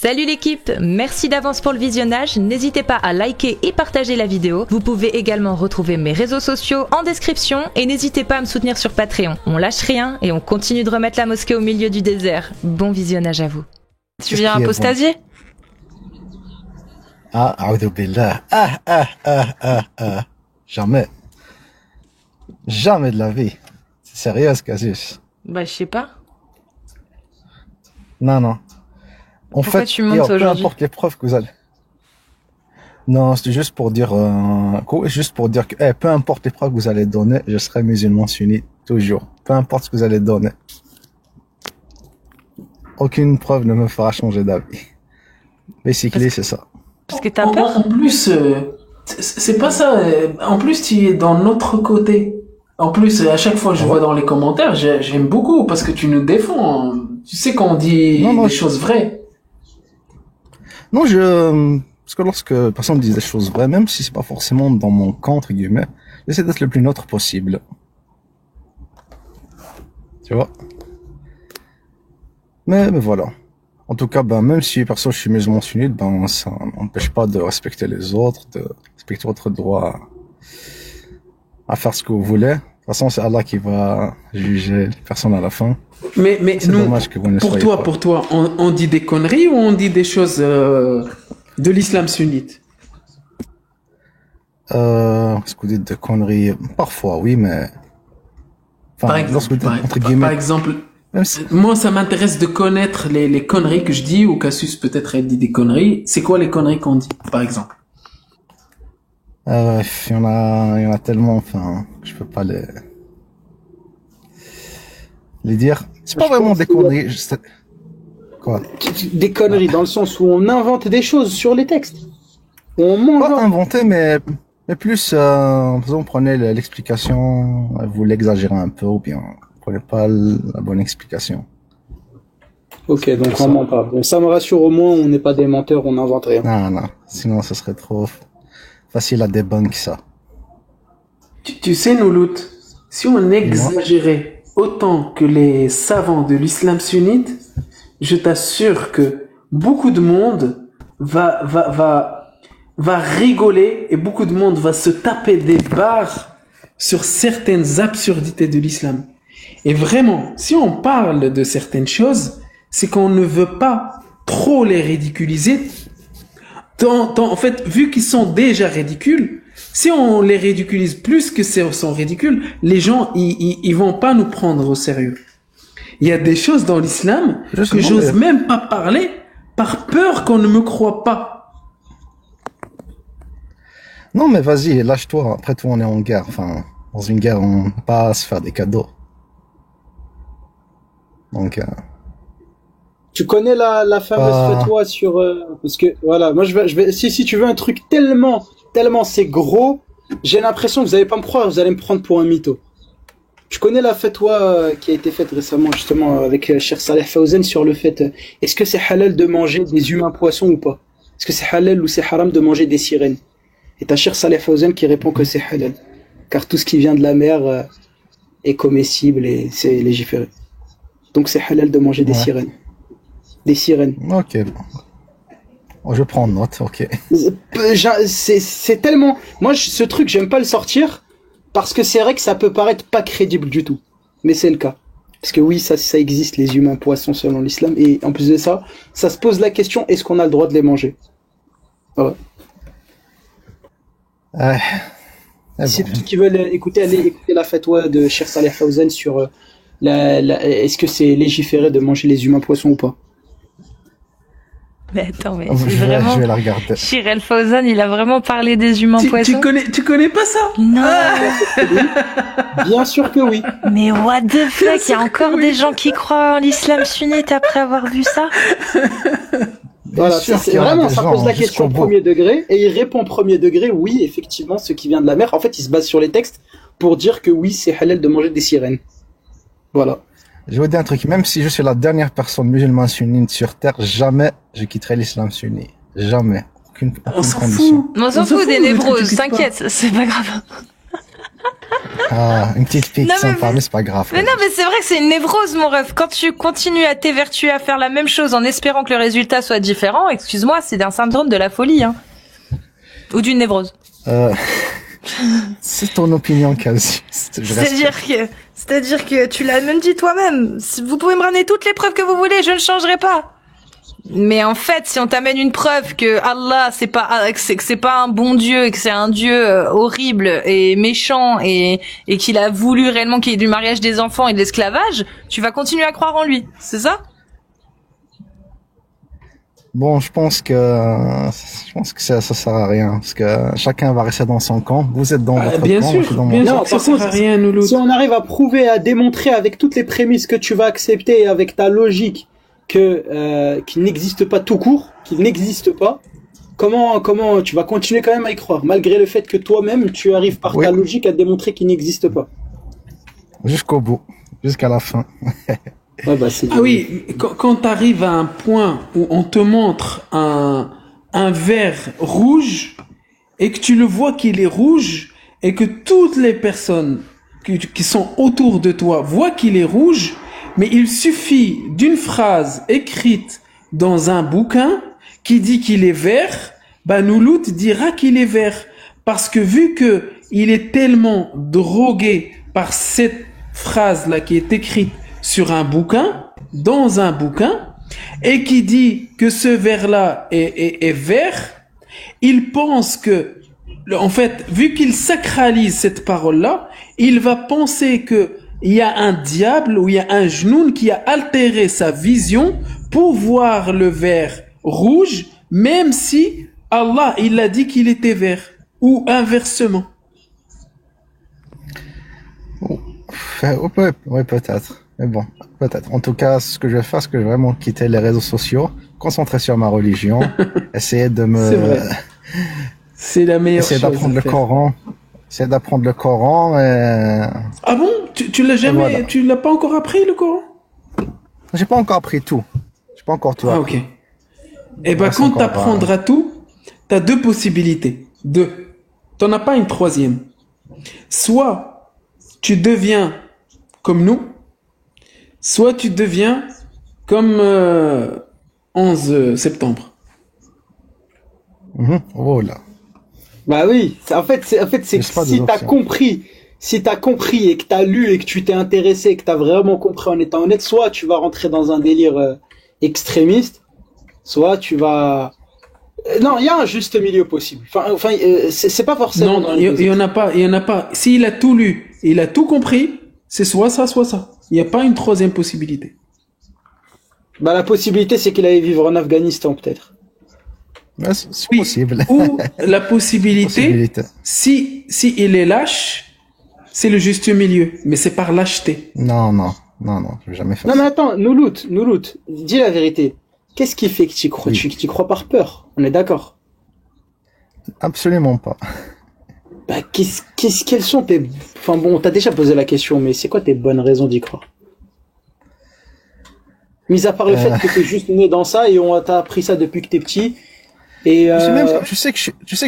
Salut l'équipe, merci d'avance pour le visionnage, n'hésitez pas à liker et partager la vidéo. Vous pouvez également retrouver mes réseaux sociaux en description et n'hésitez pas à me soutenir sur Patreon. On lâche rien et on continue de remettre la mosquée au milieu du désert. Bon visionnage à vous. Tu viens apostasier? Ah, a'udhu billah. Jamais. Jamais de la vie. C'est sérieux, Casus? Bah, je sais pas. Non. En Pourquoi fait, tu montes aujourd'hui? peu importe les preuves que vous allez. Non, c'était juste pour dire, que, peu importe les preuves que vous allez donner, je serai musulman sunnite, toujours. Peu importe ce que vous allez donner. Aucune preuve ne me fera changer d'avis. Basically, c'est ça. Parce que t'as peur? En plus, c'est pas ça. En plus, tu es dans notre côté. En plus, à chaque fois que je vois dans les commentaires, j'aime beaucoup parce que tu nous défends. Tu sais qu'on dit des choses vraies. Non, parce que lorsque personne dit des choses vraies, même si c'est pas forcément dans mon camp, entre guillemets, j'essaie d'être le plus neutre possible. Tu vois? Mais voilà. En tout cas, même si perso je suis musulman sunnite, ça n'empêche pas de respecter les autres, de respecter votre droit à faire ce que vous voulez. De toute façon, c'est Allah qui va juger les personnes à la fin. Mais nous, dommage que vous ne soyez pas. pour toi, on dit des conneries ou on dit des choses de l'islam sunnite? Est-ce que vous dites des conneries? Parfois, oui, mais... Par exemple, moi, ça m'intéresse de connaître les conneries que je dis, ou Cassius peut-être elle dit des conneries. C'est quoi les conneries qu'on dit, par exemple? Il y en a tellement, je peux pas les dire. C'est pas vraiment des conneries. Quoi? Des conneries dans le sens où on invente des choses sur les textes. On pas inventer, mais plus, vous prenez l'explication, vous l'exagérez un peu, ou bien vous prenez pas la bonne explication. Ok, donc on ment pas. Bon, ça me rassure, au moins, on n'est pas des menteurs, on n'invente rien. Non, sinon ce serait trop facile à débunk, ça. Tu sais, Noulout, si on exagérait autant que les savants de l'islam sunnite, je t'assure que beaucoup de monde va rigoler et beaucoup de monde va se taper des barres sur certaines absurdités de l'islam. Et vraiment, si on parle de certaines choses, c'est qu'on ne veut pas trop les ridiculiser. En fait, vu qu'ils sont déjà ridicules, si on les ridiculise plus que sont ridicules, les gens, ils vont pas nous prendre au sérieux. Il y a des choses dans l'islam que j'ose même pas parler par peur qu'on ne me croie pas. Non, mais vas-y, lâche-toi. Après tout, on est en guerre. Dans une guerre, on ne peut pas se faire des cadeaux. Donc... Tu connais la fameuse fatwa sur... parce que, voilà, moi je vais si tu veux un truc tellement c'est gros, j'ai l'impression que vous allez pas me croire, vous allez me prendre pour un mytho. Tu connais la fatwa qui a été faite récemment, justement, avec Cheikh Saleh Fawzan sur le fait, est-ce que c'est halal de manger des humains poissons ou pas? Est-ce que c'est halal ou c'est haram de manger des sirènes? Et t'as Cheikh Saleh Fawzan qui répond que c'est halal. Car tout ce qui vient de la mer est comestible et c'est légiféré. Donc c'est halal de manger des sirènes. Des sirènes. Ok. Je prends note, ok. C'est tellement... Moi, ce truc, j'aime pas le sortir parce que c'est vrai que ça peut paraître pas crédible du tout. Mais c'est le cas. Parce que oui, ça existe, les humains poissons selon l'islam. Et en plus de ça, ça se pose la question, est-ce qu'on a le droit de les manger? Voilà. Si qui veulent écouter, allez écouter la fatwa de Cheikh Saleh Fawzan sur est-ce que c'est légiféré de manger les humains poissons ou pas? Mais attends, mais je vais la regarder. Cheikh Fawzan, il a vraiment parlé des humains poissons. Tu connais pas ça? Non. Bien sûr que oui. Mais what the fuck, il y a encore des gens qui croient en l'islam sunnite après avoir vu ça? Voilà, c'est vraiment, ça pose la question premier degré, et il répond premier degré, oui, effectivement, ce qui vient de la mer. En fait, il se base sur les textes pour dire que oui, c'est halal de manger des sirènes. Voilà. Je vais vous dire un truc, même si je suis la dernière personne musulmane sunnite sur Terre, jamais je quitterai l'islam sunnite. Jamais. Aucune condition. On s'en fout des névroses, t'inquiète, c'est pas grave. Une petite pique Non, sympa, mais c'est pas grave. Mais non, mais c'est vrai que c'est une névrose, mon ref. Quand tu continues à t'évertuer à faire la même chose en espérant que le résultat soit différent, excuse-moi, c'est un syndrome de la folie, hein. Ou d'une névrose. C'est ton opinion, quasi. C'est-à-dire que tu l'as même dit toi-même. Vous pouvez me ramener toutes les preuves que vous voulez, je ne changerai pas. Mais en fait, si on t'amène une preuve que Allah que c'est pas un bon Dieu et que c'est un Dieu horrible et méchant et qu'il a voulu réellement qu'il y ait du mariage des enfants et de l'esclavage, tu vas continuer à croire en lui. C'est ça? Bon, je pense que ça sert à rien parce que chacun va rester dans son camp. Vous êtes dans votre bien camp, sûr, je suis dans mon bien camp. sûr, ça sert à rien, Noulout. Si on arrive à prouver, à démontrer avec toutes les prémices que tu vas accepter et avec ta logique qu'il n'existe pas tout court, qu'il n'existe pas, comment tu vas continuer quand même à y croire, malgré le fait que toi-même tu arrives par ta logique à démontrer qu'il n'existe pas. Jusqu'au bout, jusqu'à la fin. Ouais, bah, oui, quand tu arrives à un point où on te montre un verre rouge et que tu le vois qu'il est rouge et que toutes les personnes qui sont autour de toi voient qu'il est rouge, mais il suffit d'une phrase écrite dans un bouquin qui dit qu'il est vert, bah Noulout dira qu'il est vert. Parce que vu que il est tellement drogué par cette phrase-là qui est écrite sur un bouquin, dans un bouquin, et qui dit que ce vert-là est vert, il pense que, en fait, vu qu'il sacralise cette parole-là, il va penser que il y a un diable ou il y a un genoun qui a altéré sa vision pour voir le vert rouge, même si Allah, il a dit qu'il était vert, ou inversement. Oui, peut-être. Mais bon, peut-être. En tout cas, ce que je vais faire, c'est que je vais vraiment quitter les réseaux sociaux, concentrer sur ma religion, essayer de me... C'est vrai. C'est la meilleure chose. Essayer d'apprendre le Coran. Essayer d'apprendre le Coran et... Ah bon? Tu l'as jamais... Voilà. Tu l'as pas encore appris, le Coran? J'ai pas encore appris tout. J'ai pas encore tout appris. Ah, ok. Et ben, quand t'apprendras tout, t'as deux possibilités. T'en as pas une troisième. Soit tu deviens comme nous, soit tu deviens comme 11 septembre. Oh là. Bah oui, en fait c'est si t'as compris et que t'as lu et que tu t'es intéressé et que t'as vraiment compris en étant honnête, soit tu vas rentrer dans un délire extrémiste, soit tu vas... Non, il y a un juste milieu possible. Enfin, c'est pas forcément... Non, il y en a pas. S'il a tout lu, il a tout compris, c'est soit ça, soit ça. Il n'y a pas une troisième possibilité. Bah la possibilité, c'est qu'il allait vivre en Afghanistan, peut-être. C'est possible. Ou la possibilité, si il est lâche, c'est le juste milieu, mais c'est par lâcheté. Non, je vais jamais faire ça. Non mais attends, Noulout, dis la vérité. Qu'est-ce qui fait que tu crois, tu crois par peur? On est d'accord? Absolument pas. Bah quelles sont tes... Enfin bon, t'as déjà posé la question, mais c'est quoi tes bonnes raisons d'y croire? Mis à part le fait que t'es juste né dans ça et on t'a appris ça depuis que t'es petit. Et je sais que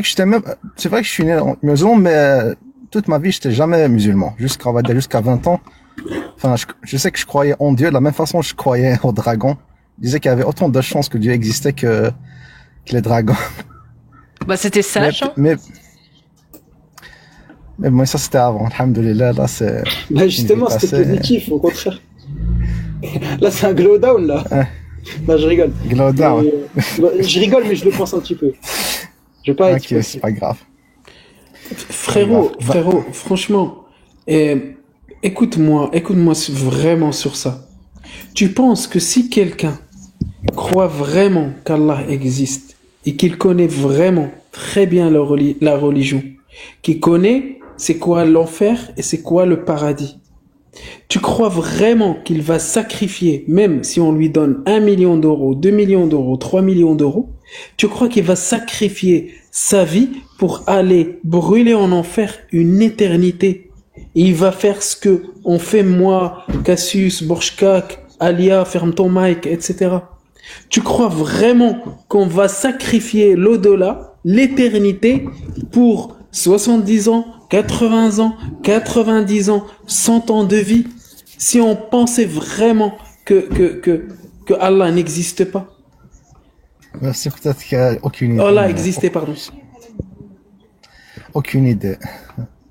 j'étais même, c'est vrai que je suis né musulman, mais toute ma vie j'étais jamais musulman, jusqu'à 20 ans. Enfin, je sais que je croyais en Dieu de la même façon que je croyais au dragon. Je disais qu'il y avait autant de chances que Dieu existait que les dragons. Bah c'était sage. Mais moi ça c'était avant. Alhamdoulilah, là c'est. Bah justement c'était positif au contraire. Là c'est un glow down là. Non, je rigole. Je rigole, mais je le pense un petit peu. Je vais pas être... Ok, c'est pas grave. Frérot, franchement, écoute-moi vraiment sur ça. Tu penses que si quelqu'un croit vraiment qu'Allah existe et qu'il connaît vraiment très bien la religion, qu'il connaît c'est quoi l'enfer et c'est quoi le paradis, tu crois vraiment qu'il va sacrifier, même si on lui donne 1 million d'euros, 2 millions d'euros, 3 millions d'euros, tu crois qu'il va sacrifier sa vie pour aller brûler en enfer une éternité? Et il va faire ce que on fait moi, Cassius, Borchkak, Alia, ferme ton mic, etc. Tu crois vraiment qu'on va sacrifier l'au-delà, l'éternité, pour 70 ans 80 ans, 90 ans, 100 ans de vie, si on pensait vraiment que Allah n'existe pas. C'est peut-être qu'il n'y a aucune idée. Allah existait, pardon. Aucune idée.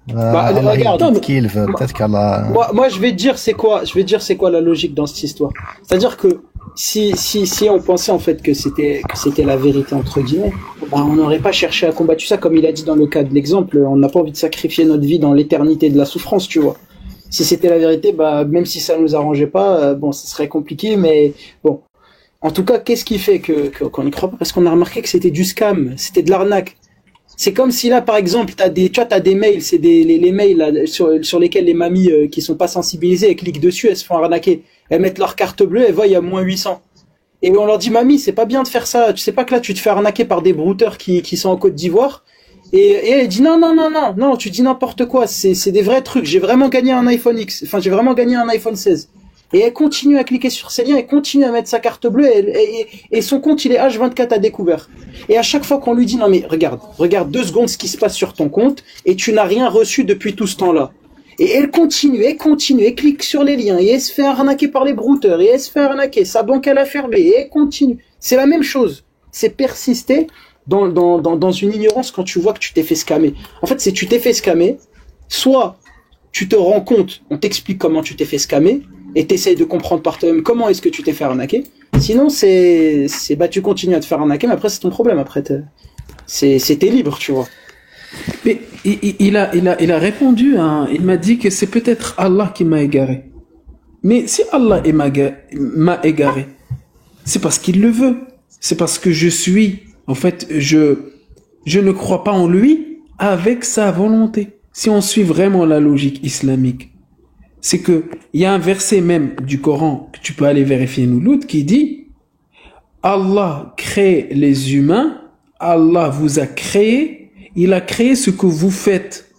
Regarde, peut-être qu'Allah... Moi, je vais te dire c'est quoi la logique dans cette histoire. C'est-à-dire que si on pensait en fait que c'était la vérité entre guillemets, on n'aurait pas cherché à combattre ça, comme il a dit dans le cas de l'exemple. On n'a pas envie de sacrifier notre vie dans l'éternité de la souffrance, tu vois. Si c'était la vérité, même si ça nous arrangeait pas, ce serait compliqué, mais bon. En tout cas, qu'est-ce qui fait qu'on n'y croit pas? Parce qu'on a remarqué que c'était du scam, c'était de l'arnaque. C'est comme si là, par exemple, t'as des mails, c'est les mails là, sur lesquels les mamies qui sont pas sensibilisées, elles cliquent dessus, elles se font arnaquer. Elles mettent leur carte bleue, elles voient il y a moins 800. Et on leur dit, mamie, c'est pas bien de faire ça. Tu sais pas que là, tu te fais arnaquer par des brouteurs qui sont en Côte d'Ivoire. Et elle dit, non, tu dis n'importe quoi. C'est des vrais trucs. J'ai vraiment gagné un iPhone X. Enfin, j'ai vraiment gagné un iPhone 16. Et elle continue à cliquer sur ces liens, elle continue à mettre sa carte bleue, et son compte, il est H24 à découvert. Et à chaque fois qu'on lui dit, non mais regarde 2 secondes ce qui se passe sur ton compte, et tu n'as rien reçu depuis tout ce temps-là. Et elle continue, elle clique sur les liens, et elle se fait arnaquer par les brouteurs, et elle se fait arnaquer, sa banque elle a fermé, et elle continue. C'est la même chose. C'est persister dans une ignorance quand tu vois que tu t'es fait scammer. En fait, c'est tu t'es fait scammer, soit tu te rends compte, on t'explique comment tu t'es fait scammer, et t'essayes de comprendre par toi-même comment est-ce que tu t'es fait arnaquer. Sinon, tu continues à te faire arnaquer, mais après, c'est ton problème. Après, t'es libre, tu vois. Mais il a répondu, hein, il m'a dit que c'est peut-être Allah qui m'a égaré. Mais si Allah m'a égaré, c'est parce qu'il le veut. C'est parce que je ne crois pas en lui avec sa volonté. Si on suit vraiment la logique islamique, c'est que il y a un verset même du Coran que tu peux aller vérifier Noulout qui dit Allah crée les humains, Allah vous a créé, il a créé ce que vous faites.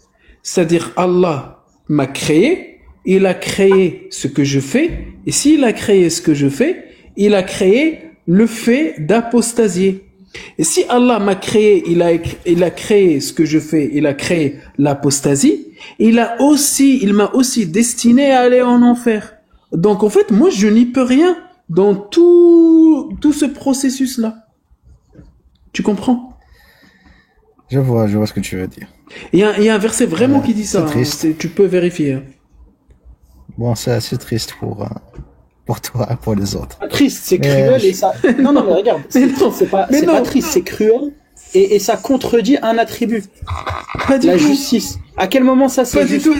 C'est-à-dire Allah m'a créé, il a créé ce que je fais, et s'il a créé ce que je fais, il a créé le fait d'apostasier. Et si Allah m'a créé, il a créé ce que je fais, il a créé l'apostasie, il m'a aussi destiné à aller en enfer. Donc en fait, moi je n'y peux rien dans tout ce processus-là. Tu comprends? Je vois ce que tu veux dire. Il y a un verset vraiment qui dit ça. C'est triste. Hein, tu peux vérifier. Hein. Bon, c'est assez triste pour toi et pour les autres. Triste, c'est cruel et ça... Non, mais regarde, c'est pas triste, c'est cruel et ça contredit un attribut. Pas du la tout. Justice. À quel moment ça c'est Pas du tout.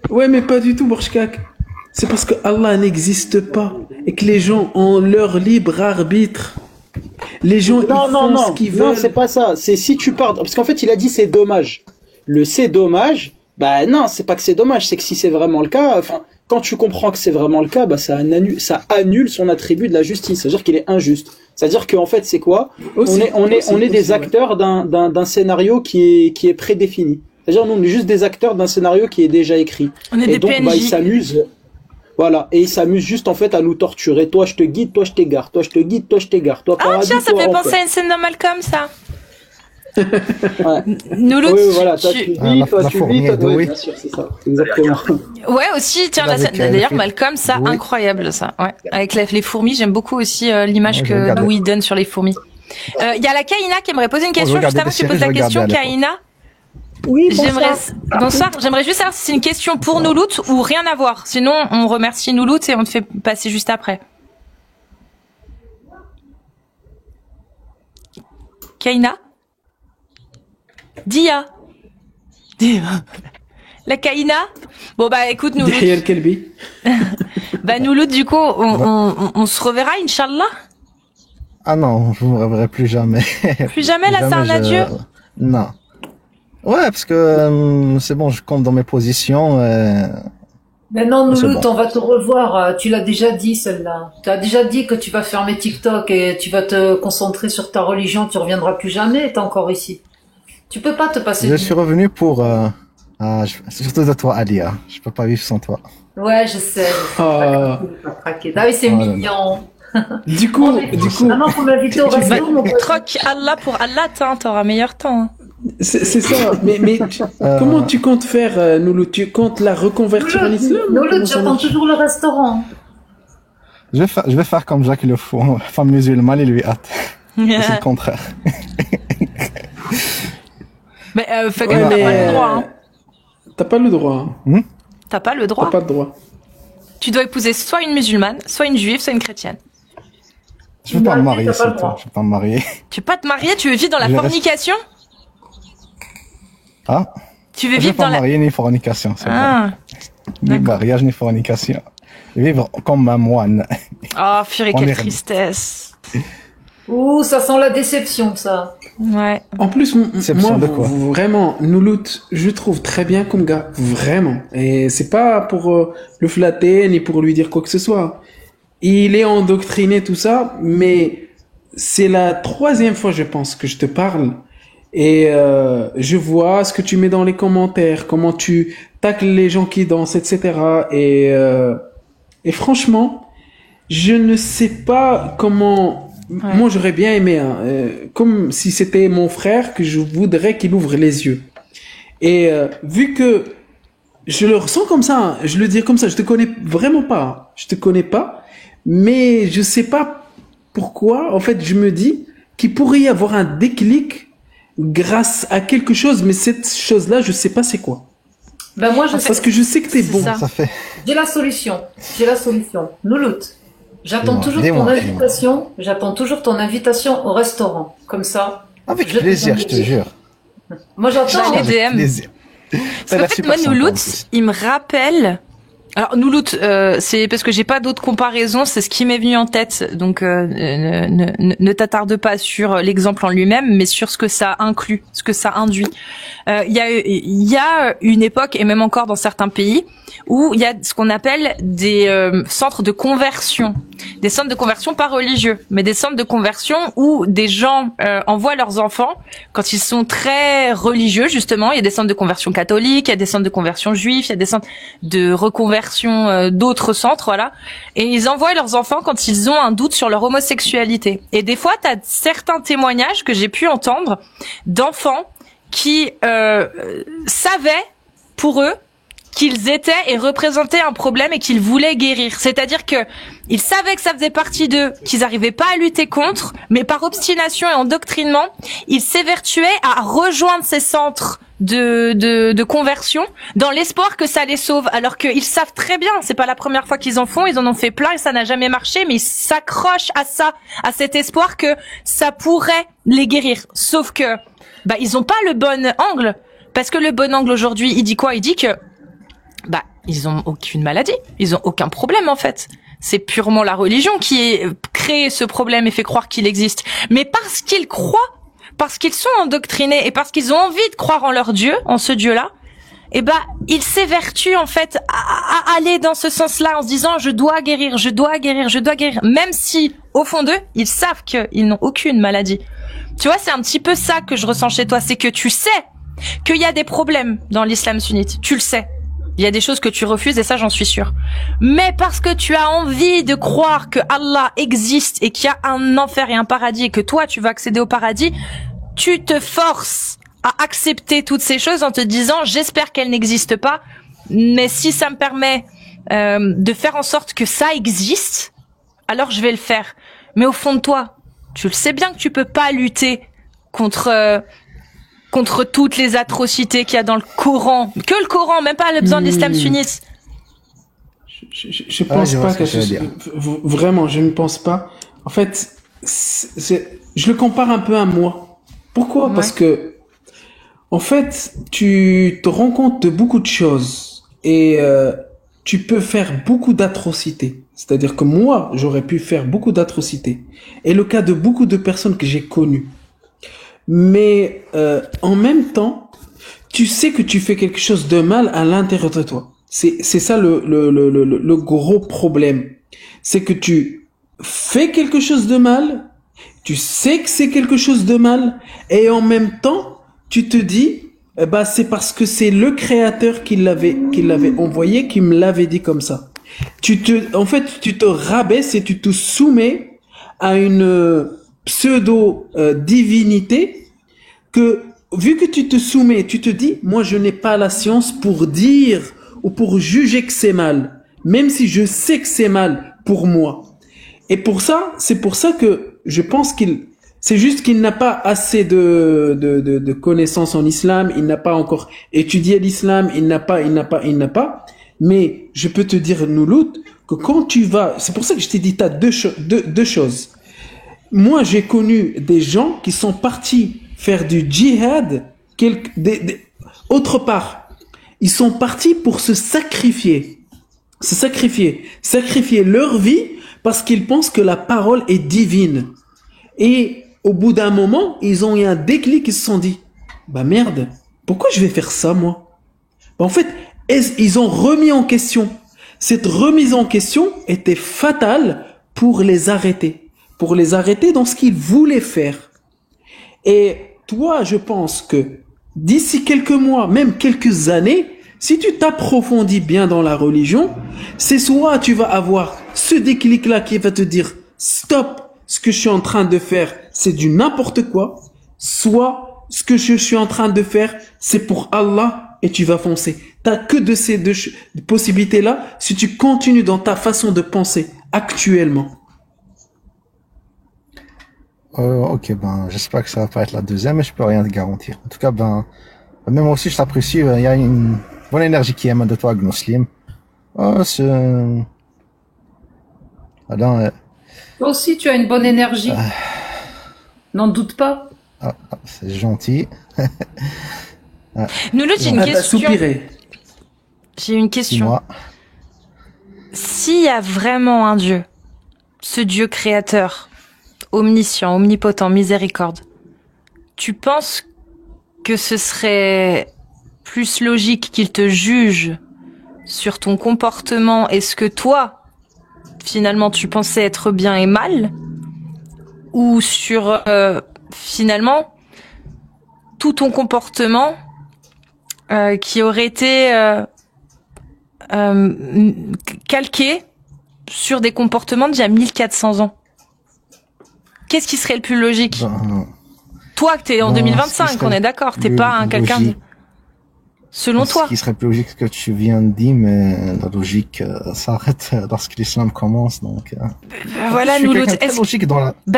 Ouais, mais pas du tout, Borchkak. C'est parce que Allah n'existe pas et que les gens ont leur libre arbitre. Les gens font ce qu'ils veulent. Non, c'est pas ça. C'est si tu pars... Parce qu'en fait, il a dit c'est dommage. Le c'est dommage, non, c'est pas que c'est dommage, c'est que si c'est vraiment le cas... Enfin, quand tu comprends que c'est vraiment le cas, ça annule son attribut de la justice. C'est-à-dire qu'il est injuste. C'est-à-dire qu'en fait, c'est quoi? On est des acteurs d'un scénario qui est prédéfini. C'est-à-dire, nous, on est juste des acteurs d'un scénario qui est déjà écrit. On est et des donc, PNJ. ils s'amusent. Voilà. Et ils s'amusent juste, en fait, à nous torturer. Toi, je te guide, toi, je t'égare. Toi, je te guide, toi, je t'égare. Toi, paradis, tiens, ça toi, fait enfer. penser à une scène dans Malcolm, ça. Ouais. Noulout, Oui, voilà. Toi, tu vis, toi, tu vis, toi, oui. bien sûr, c'est ça. Exactement. Ouais, aussi, tiens, la scène. D'ailleurs, Malcolm, ça, Oui. incroyable, ça. Ouais. Avec les fourmis, j'aime beaucoup aussi l'image Ouais, je que regardais. Louis donne sur les fourmis. Il y a la Kaina qui aimerait poser une question. je Juste regardais avant des que tu poses séries, la je question, regardais à l'époque. Kaina. Oui, bonsoir. Bonsoir. J'aimerais juste savoir si c'est une question pour Noulout ou rien à voir. Sinon, on remercie Noulout et on te fait passer juste après. Kaina? Dia? La Kaina? Bon, écoute, Noulout. Yahya al-Kalbi. Noulout, du coup, on se reverra, Inch'Allah? Ah non, je ne me reverrai plus jamais. Plus jamais, là, c'est un adieu? Non. Ouais, parce que c'est bon, je compte dans mes positions. Maintenant, C'est Noulout, bon. on va te revoir. Tu l'as déjà dit, celle-là. Tu as déjà dit que tu vas fermer TikTok et tu vas te concentrer sur ta religion. Tu reviendras plus jamais. T'es encore ici. Tu peux pas te passer. Je suis revenu pour... surtout de toi, Alia. Je peux pas vivre sans toi. Ouais, je sais. Ah. Ah oui, c'est Voilà. mignon. Du coup, Ah non, faut m'inviter au resto, mon pote. Troc Allah pour Allah, t'auras meilleur temps. Hein. C'est ça. Mais comment tu comptes faire, Noulout? Tu comptes la reconvertir en islam? Noulout, j'attends toujours le restaurant. Je vais faire comme Jacques le Fou, femme musulmane, il lui hâte. C'est le contraire. Mais fais quand même, t'as pas le droit. Hein. T'as pas le droit. T'as pas le droit. T'as pas le droit. Tu dois épouser soit une musulmane, soit une juive, soit une chrétienne. Je veux pas me marier, c'est tout. Je veux pas me marier. Tu veux pas te marier? Tu veux vivre dans la fornication? Ah? Tu veux Je veux vivre pas dans me marier ni fornication, c'est Ah. bon. Ni mariage, ni fornication. Vivre comme un moine. Oh, purée, quelle est- tristesse. Ouh, ça sent la déception, ça. Ouais. En plus, C'est moi, de quoi vraiment, Noulout, je trouve très bien comme gars, vraiment. Et c'est pas pour le flatter ni pour lui dire quoi que ce soit. Il est endoctriné tout ça, mais c'est la 3e fois, je pense, que je te parle. Et je vois ce que tu mets dans les commentaires, comment tu tacles les gens qui dansent, etc. Et franchement, je ne sais pas comment. Ouais. Moi, j'aurais bien aimé, hein, comme si c'était mon frère, que je voudrais qu'il ouvre les yeux. Et vu que je le ressens comme ça, hein, je le dis comme ça, je te connais vraiment pas, hein, je te connais pas, mais je sais pas pourquoi. En fait, je me dis qu'il pourrait y avoir un déclic grâce à quelque chose, mais cette chose-là, je sais pas c'est quoi. Ben moi, je Parce que je sais que t'es c'est bon. ça. Ça fait. J'ai la solution. Noulout, j'attends toujours ton Dis-moi. invitation. J'attends toujours ton invitation au restaurant. Comme ça. Avec Je te plaisir, je te invite. jure. Moi, j'attends. J'allais Avec DM. plaisir. Parce qu'en fait, moi, Noulout, il me rappelle. Alors Noulout, c'est parce que j'ai pas d'autres comparaisons, c'est ce qui m'est venu en tête. Donc ne t'attarde pas sur l'exemple en lui-même, mais sur ce que ça inclut, ce que ça induit. Il y a une époque, et même encore dans certains pays, où il y a ce qu'on appelle des centres de conversion. Des centres de conversion pas religieux, mais des centres de conversion où des gens envoient leurs enfants quand ils sont très religieux, justement. Il y a des centres de conversion catholiques, il y a des centres de conversion juifs, il y a des centres de reconversion d'autres centres, voilà. Et ils envoient leurs enfants quand ils ont un doute sur leur homosexualité. Et des fois, t'as certains témoignages que j'ai pu entendre d'enfants qui savaient pour eux qu'ils étaient et représentaient un problème et qu'ils voulaient guérir. C'est-à-dire que ils savaient que ça faisait partie d'eux, qu'ils n'arrivaient pas à lutter contre, mais par obstination et endoctrinement, ils s'évertuaient à rejoindre ces centres de conversion dans l'espoir que ça les sauve, alors qu'ils savent très bien, c'est pas la première fois qu'ils en font, ils en ont fait plein et ça n'a jamais marché, mais ils s'accrochent à ça, à cet espoir que ça pourrait les guérir. Sauf que, ils ont pas le bon angle, parce que le bon angle aujourd'hui, il dit quoi? Il dit que ils ont aucune maladie, ils ont aucun problème en fait. C'est purement la religion qui a créé ce problème et fait croire qu'il existe. Mais parce qu'ils croient, parce qu'ils sont endoctrinés et parce qu'ils ont envie de croire en leur Dieu, en ce Dieu-là, ils s'évertuent en fait à aller dans ce sens-là en se disant je dois guérir, je dois guérir, je dois guérir, même si au fond d'eux, ils savent qu'ils n'ont aucune maladie. Tu vois, c'est un petit peu ça que je ressens chez toi, c'est que tu sais qu'il y a des problèmes dans l'islam sunnite, tu le sais. Il y a des choses que tu refuses et ça j'en suis sûre. Mais parce que tu as envie de croire que Allah existe et qu'il y a un enfer et un paradis et que toi tu vas accéder au paradis, tu te forces à accepter toutes ces choses en te disant j'espère qu'elles n'existent pas, mais si ça me permet de faire en sorte que ça existe, alors je vais le faire. Mais au fond de toi, tu le sais bien que tu peux pas lutter contre toutes les atrocités qu'il y a dans le Coran. Que le Coran, même pas le besoin de l'islam sunnite. Je pense pas que vraiment, je ne pense pas. En fait, je le compare un peu à moi. Pourquoi? Ouais. Parce que, en fait, tu te rends compte de beaucoup de choses et tu peux faire beaucoup d'atrocités. C'est-à-dire que moi, j'aurais pu faire beaucoup d'atrocités. Et le cas de beaucoup de personnes que j'ai connues. Mais en même temps, tu sais que tu fais quelque chose de mal à l'intérieur de toi. C'est ça le gros problème. C'est que tu fais quelque chose de mal, tu sais que c'est quelque chose de mal, et en même temps, tu te dis, c'est parce que c'est le créateur qui l'avait envoyé, qui me l'avait dit comme ça. En fait, tu te rabaisses et tu te soumets à une pseudo divinité que vu que tu te soumets, tu te dis, moi je n'ai pas la science pour dire ou pour juger que c'est mal, même si je sais que c'est mal pour moi. Et c'est pour ça que je pense c'est juste qu'il n'a pas assez de connaissances en islam, il n'a pas encore étudié l'islam, il n'a pas. Mais je peux te dire, Noulout, que quand tu vas, c'est pour ça que je t'ai dit, t'as deux choses. Moi, j'ai connu des gens qui sont partis faire du djihad autre part. Ils sont partis pour sacrifier leur vie parce qu'ils pensent que la parole est divine. Et au bout d'un moment, ils ont eu un déclic, ils se sont dit, bah merde, pourquoi je vais faire ça, moi? En fait, ils ont remis en question. Cette remise en question était fatale pour les arrêter dans ce qu'ils voulaient faire. Et toi, je pense que d'ici quelques mois, même quelques années, si tu t'approfondis bien dans la religion, c'est soit tu vas avoir ce déclic-là qui va te dire stop, ce que je suis en train de faire, c'est du n'importe quoi, soit ce que je suis en train de faire, c'est pour Allah et tu vas foncer. T'as que de ces deux possibilités-là si tu continues dans ta façon de penser actuellement. Ok, j'espère que ça va pas être la deuxième, mais je peux rien te garantir. En tout cas, même moi aussi, je t'apprécie. Il y a une bonne énergie qui émane de toi, Gnoslim. Toi aussi, tu as une bonne énergie. N'en doute pas. C'est gentil. Noulout, j'ai une question. Soupiré. J'ai une question. Dis-moi. S'il y a vraiment un Dieu, ce Dieu créateur, omniscient, omnipotent, miséricorde, tu penses que ce serait plus logique qu'il te juge sur ton comportement et ce que toi, finalement, tu pensais être bien et mal, ou sur, finalement, tout ton comportement qui aurait été calqué sur des comportements d'il y a 1400 ans? Qu'est-ce qui serait le plus logique? Toi, que t'es en 2025, on est d'accord, t'es pas quelqu'un... Selon toi. Ce qui serait plus logique ce que tu viens de dire, mais la logique s'arrête lorsque l'islam commence, donc... voilà, nous l'autre...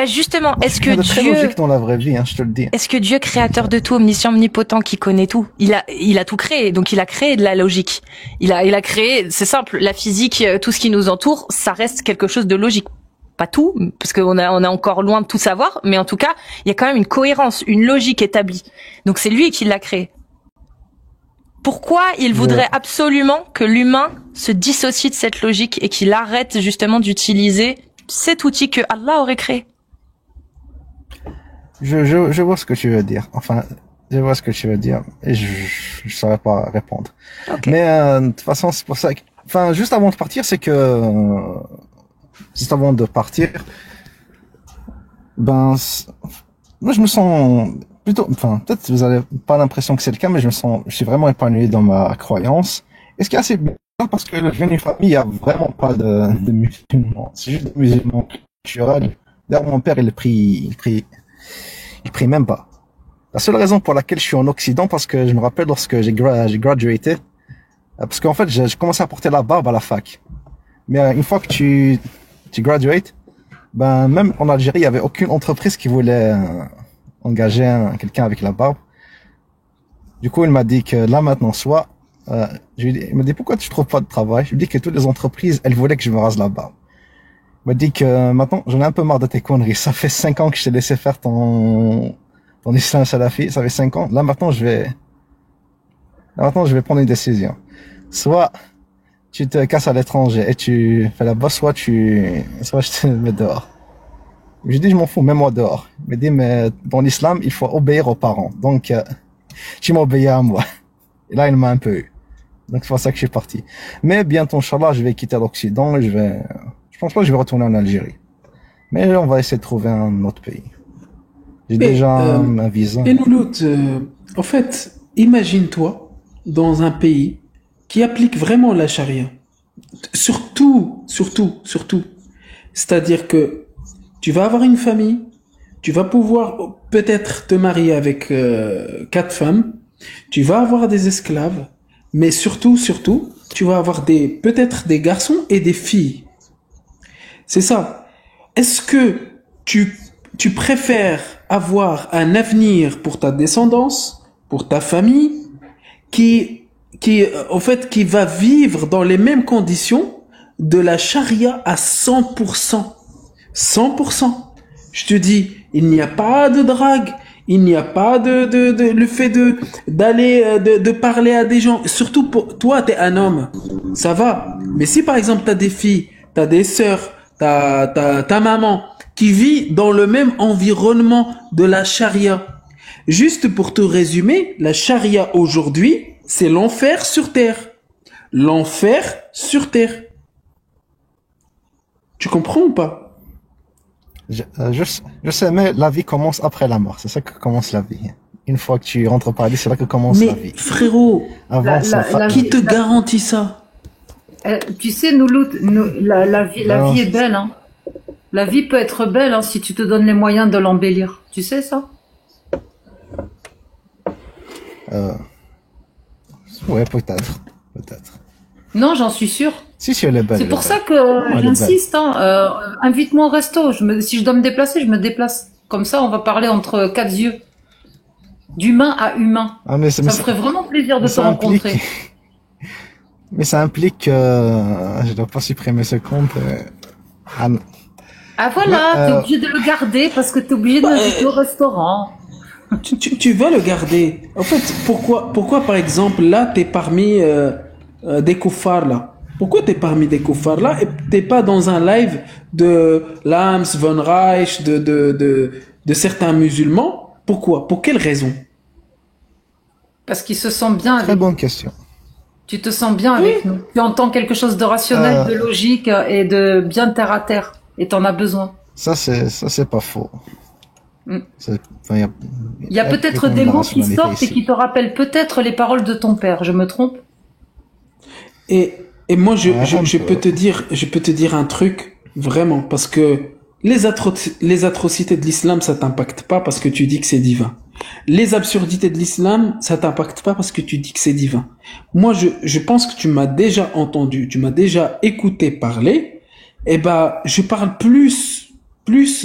justement, est-ce que Dieu... très logique dans la vraie vie, je te le dis. Est-ce que Dieu, créateur de tout, omniscient, omnipotent, qui connaît tout, il a tout créé, donc il a créé de la logique. Il a créé, c'est simple, la physique, tout ce qui nous entoure, ça reste quelque chose de logique. Pas tout, parce qu'on est encore loin de tout savoir, mais en tout cas, il y a quand même une cohérence, une logique établie. Donc c'est lui qui l'a créé. Pourquoi il voudrait absolument que l'humain se dissocie de cette logique et qu'il arrête justement d'utiliser cet outil que Allah aurait créé? Je vois ce que tu veux dire. Enfin, je vois ce que tu veux dire et je saurais pas répondre. Okay. Mais de toute façon, c'est pour ça que... Enfin, juste avant de partir, juste avant de partir, moi je me sens... plutôt, peut-être vous avez pas l'impression que c'est le cas, mais je suis vraiment épanoui dans ma croyance. Et ce qui est assez bien, parce que je viens d'une famille, il y a vraiment pas de musulmans. C'est juste des musulmans culturels. D'ailleurs, mon père, il prie même pas. La seule raison pour laquelle je suis en Occident, parce que je me rappelle lorsque j'ai graduaté, parce qu'en fait, j'ai commencé à porter la barbe à la fac. Mais une fois que tu graduates, même en Algérie, il y avait aucune entreprise qui voulait engager quelqu'un avec la barbe. Du coup, il m'a dit que là maintenant, il m'a dit pourquoi tu trouves pas de travail? Je lui ai dit que toutes les entreprises, elles voulaient que je me rase la barbe. Il m'a dit que maintenant, j'en ai un peu marre de tes conneries. Ça fait 5 ans que je t'ai laissé faire ton islam salafi. Ça fait 5 ans. Là maintenant, je vais prendre une décision. Soit tu te casses à l'étranger et tu fais la bosse, soit je te mets dehors. Je dis, je m'en fous, mets-moi dehors. Il me dit, mais dans l'islam, il faut obéir aux parents. Donc, tu m'obéis à moi. Et là, il m'a un peu eu. Donc, c'est pour ça que je suis parti. Mais bientôt, Inch'Allah, je vais quitter l'Occident et je pense pas que je vais retourner en Algérie. Mais on va essayer de trouver un autre pays. J'ai déjà un visa. Et Noulout, en fait, imagine-toi dans un pays qui applique vraiment la charia. Surtout. C'est-à-dire que tu vas avoir une famille, tu vas pouvoir peut-être te marier avec 4 femmes, tu vas avoir des esclaves, mais surtout, tu vas avoir peut-être des garçons et des filles. C'est ça. Est-ce que tu préfères avoir un avenir pour ta descendance, pour ta famille, qui va vivre dans les mêmes conditions de la charia à 100%. 100%. Je te dis, il n'y a pas de drague, il n'y a pas le fait de parler à des gens. Surtout pour toi, t'es un homme, ça va. Mais si par exemple t'as des filles, t'as des sœurs, ta maman qui vit dans le même environnement de la charia. Juste pour te résumer, la charia aujourd'hui, c'est l'enfer sur terre. L'enfer sur terre. Tu comprends ou pas? Je sais, mais la vie commence après la mort. C'est ça que commence la vie. Une fois que tu rentres au paradis, c'est là que commence la vie. Mais frérot, qui te garantit ça? Tu sais, Noulout, la vie est belle. Hein. La vie peut être belle si tu te donnes les moyens de l'embellir. Tu sais ça? Ouais, peut-être. Non, j'en suis sûre. Si, elle est belle. C'est pour ça que j'insiste. Invite-moi au resto. Si je dois me déplacer, je me déplace. Comme ça, on va parler entre 4 yeux. D'humain à humain. Ça me ferait vraiment plaisir de te rencontrer. Mais ça implique que je dois pas supprimer ce compte. Ah voilà, t'es obligé de le garder parce que t'es obligé de m'inviter au restaurant. Tu vas le garder. En fait, pourquoi par exemple là t'es parmi des koufars là? Pourquoi t'es parmi des koufars là et t'es pas dans un live de Lams, Von Reich, de certains musulmans? Pourquoi? Pour quelle raison? Parce qu'ils se sentent bien avec nous. Très bonne question. Tu te sens bien avec nous. Tu entends quelque chose de rationnel, de logique et de bien terre à terre. Et t'en as besoin. Ça c'est pas faux. Il y a peut-être des mots qui sortent et qui te rappellent peut-être les paroles de ton père. Je me trompe? Et moi je peux te dire un truc vraiment, parce que les atrocités de l'islam ça t'impacte pas parce que tu dis que c'est divin. Les absurdités de l'islam ça t'impacte pas parce que tu dis que c'est divin. Moi je pense que tu m'as déjà entendu, tu m'as déjà écouté parler. Je parle plus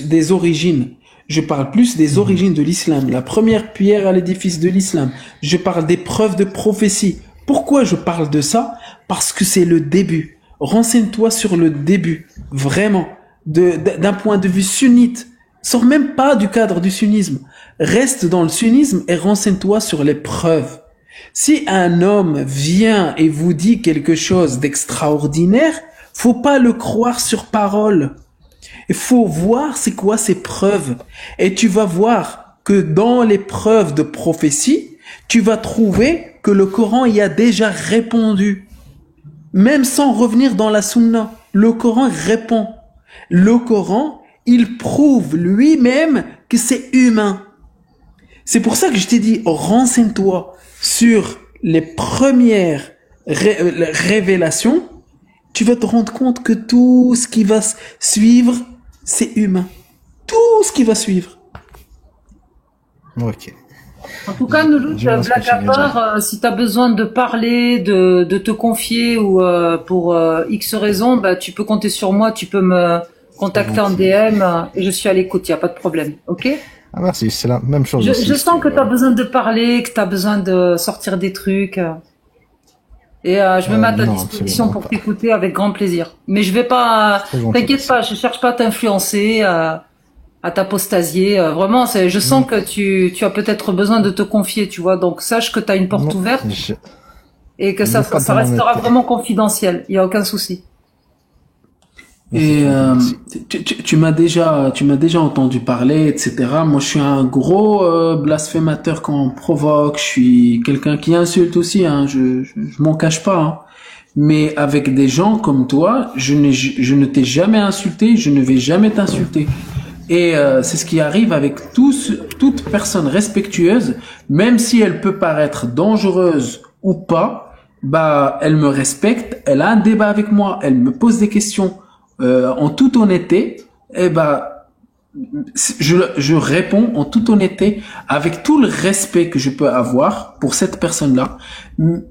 des origines. Je parle plus des origines de l'islam, la première pierre à l'édifice de l'islam. Je parle des preuves de prophétie. Pourquoi je parle de ça? Parce que c'est le début. Renseigne-toi sur le début, vraiment, d'un point de vue sunnite. Sors même pas du cadre du sunnisme. Reste dans le sunnisme et renseigne-toi sur les preuves. Si un homme vient et vous dit quelque chose d'extraordinaire, faut pas le croire sur parole. Il faut voir c'est quoi ces preuves. Et tu vas voir que dans les preuves de prophétie, tu vas trouver que le Coran y a déjà répondu. Même sans revenir dans la Sunna, le Coran répond. Le Coran, il prouve lui-même que c'est humain. C'est pour ça que je t'ai dit, renseigne-toi sur les premières révélations. Tu vas te rendre compte que tout ce qui va suivre, c'est humain. Tout ce qui va suivre. Ok. En tout cas, Noulout, blague à part, si tu as besoin de parler, de te confier ou pour X raisons, tu peux compter sur moi, tu peux me contacter en DM et je suis à l'écoute, il n'y a pas de problème. Ok? Ah merci, c'est la même chose. Je sens que tu as besoin de parler, que tu as besoin de sortir des trucs. Et je me mets à ta disposition pour t'écouter avec grand plaisir. Mais je vais pas, t'inquiète pas, je cherche pas à t'influencer, à t'apostasier. Vraiment, je sens que tu as peut-être besoin de te confier, tu vois. Donc sache que tu as une porte ouverte et que ça restera vraiment confidentiel. Il y a aucun souci. Et tu m'as déjà entendu parler, etc. Moi, je suis un gros blasphémateur quand on provoque. Je suis quelqu'un qui insulte aussi. Je m'en cache pas. Hein. Mais avec des gens comme toi, je ne t'ai jamais insulté. Je ne vais jamais t'insulter. Et c'est ce qui arrive avec toute personne respectueuse, même si elle peut paraître dangereuse ou pas. Elle me respecte. Elle a un débat avec moi. Elle me pose des questions. En toute honnêteté, je réponds en toute honnêteté, avec tout le respect que je peux avoir pour cette personne-là,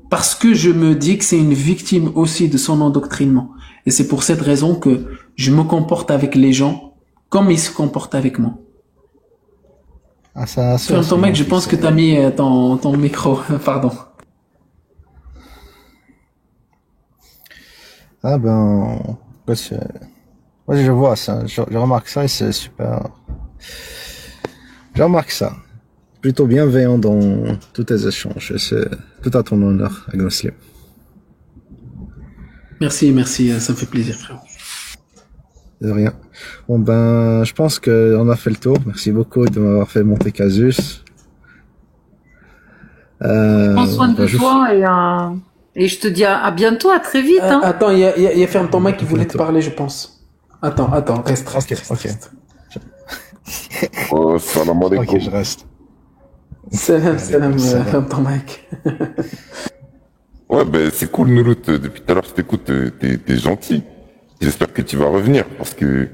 parce que je me dis que c'est une victime aussi de son endoctrinement. Et c'est pour cette raison que je me comporte avec les gens comme ils se comportent avec moi. Ah, ça, Ton mec, je pense que t'as mis ton micro, pardon. Ah ben, ouais, je vois ça, je remarque ça et c'est super. Je remarque ça. Plutôt bienveillant dans tous tes échanges. C'est tout à ton honneur, Agnoslim. Merci, ça me fait plaisir, frère. De rien. Bon ben, je pense qu'on a fait le tour. Merci beaucoup de m'avoir fait monter Casus. Prends soin de toi et je te dis à bientôt, à très vite. Hein. Attends, il y a Ferme ton mec qui voulait te parler, je pense. Attends, reste. Ok. Oh, salam alaikum. Ok, je reste. Salam, Ferme ton mec. Ouais, ben c'est cool, Noulout. Depuis tout à l'heure, je t'écoute, t'es gentil. J'espère que tu vas revenir parce que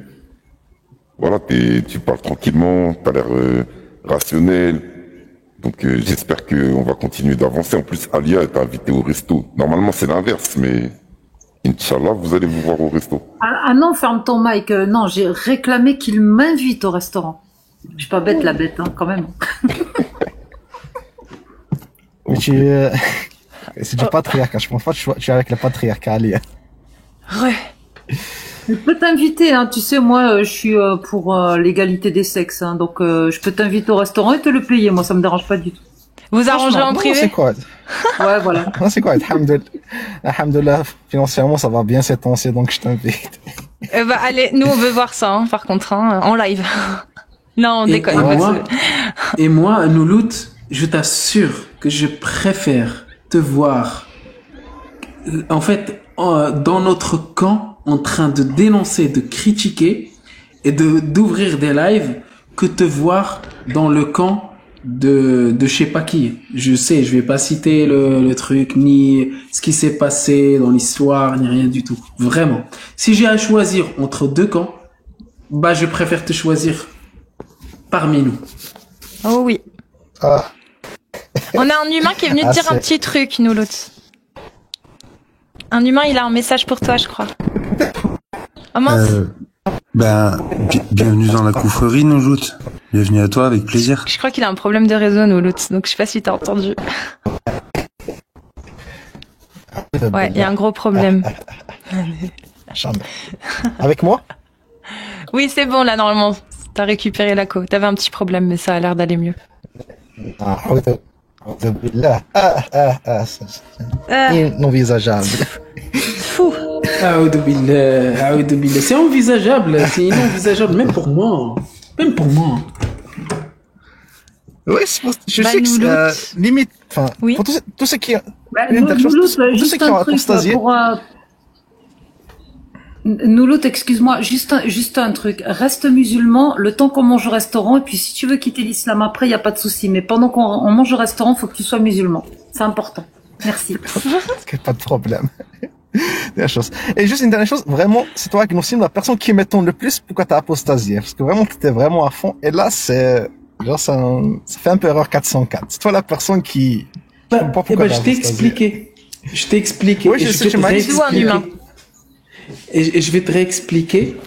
voilà, tu parles tranquillement, t'as l'air rationnel. Donc j'espère qu'on va continuer d'avancer. En plus, Alia est invitée au resto. Normalement, c'est l'inverse, mais Inch'Allah, vous allez vous voir au resto. Ah non, ferme ton mic. Non, j'ai réclamé qu'il m'invite au restaurant. Je suis pas bête, la bête, hein, quand même. Mais c'est du patriarcat. Je pense pas que tu es avec le patriarcat, Alia. Ouais. Je peux t'inviter, hein. Tu sais, moi, je suis pour l'égalité des sexes, hein. Donc je peux t'inviter au restaurant et te le payer. Moi, ça me dérange pas du tout. Vous arrangerez en privé? C'est quoi? Ouais, voilà. Non, c'est quoi? Alhamdoulilah, financièrement, ça va bien s'étancer, donc je t'invite. Bah, allez, nous, on veut voir ça, hein, par contre, hein, en live. Non, on déconne. Et moi, Noulout, je t'assure que je préfère te voir, en fait, dans notre camp, en train de dénoncer, de critiquer et d'ouvrir des lives, que te voir dans le camp de je sais pas qui. Je sais, je vais pas citer le truc, ni ce qui s'est passé dans l'histoire, ni rien du tout. Vraiment. Si j'ai à choisir entre deux camps, bah, je préfère te choisir parmi nous. Oh oui. Ah. On a un humain qui est venu te dire un petit truc, Noulout. Un humain, il a un message pour toi, je crois. Oh mince. Bienvenue dans la confrérie, Noulout. Bienvenue à toi, avec plaisir. Je crois qu'il a un problème de réseau, Noulout, donc je sais pas si t'as entendu. Ouais, il y a un gros problème. Avec moi? Oui, c'est bon, là, normalement. T'as récupéré la co. T'avais un petit problème, mais ça a l'air d'aller mieux. C'est inenvisageable. Fou. C'est envisageable, c'est inenvisageable, même pour moi. Oui, je sais que c'est limite. Enfin, oui. Pour tout ce qui est. Tout ce qui est apostasié. Noulout, excuse-moi, juste un truc. Reste musulman le temps qu'on mange au restaurant, et puis si tu veux quitter l'islam après, il n'y a pas de souci. Mais pendant qu'on mange au restaurant, il faut que tu sois musulman. C'est important. Merci. Pas de problème. Et juste une dernière chose, vraiment, c'est toi, Agnoslim, la personne qui m'étonne le plus pourquoi t'as apostasié. Parce que vraiment, t'étais vraiment à fond. Et là, c'est, genre, ça fait un peu erreur 404. C'est toi la personne qui... je t'ai expliqué. Oui, je sais, tu m'as dit un humain. Et je vais te réexpliquer.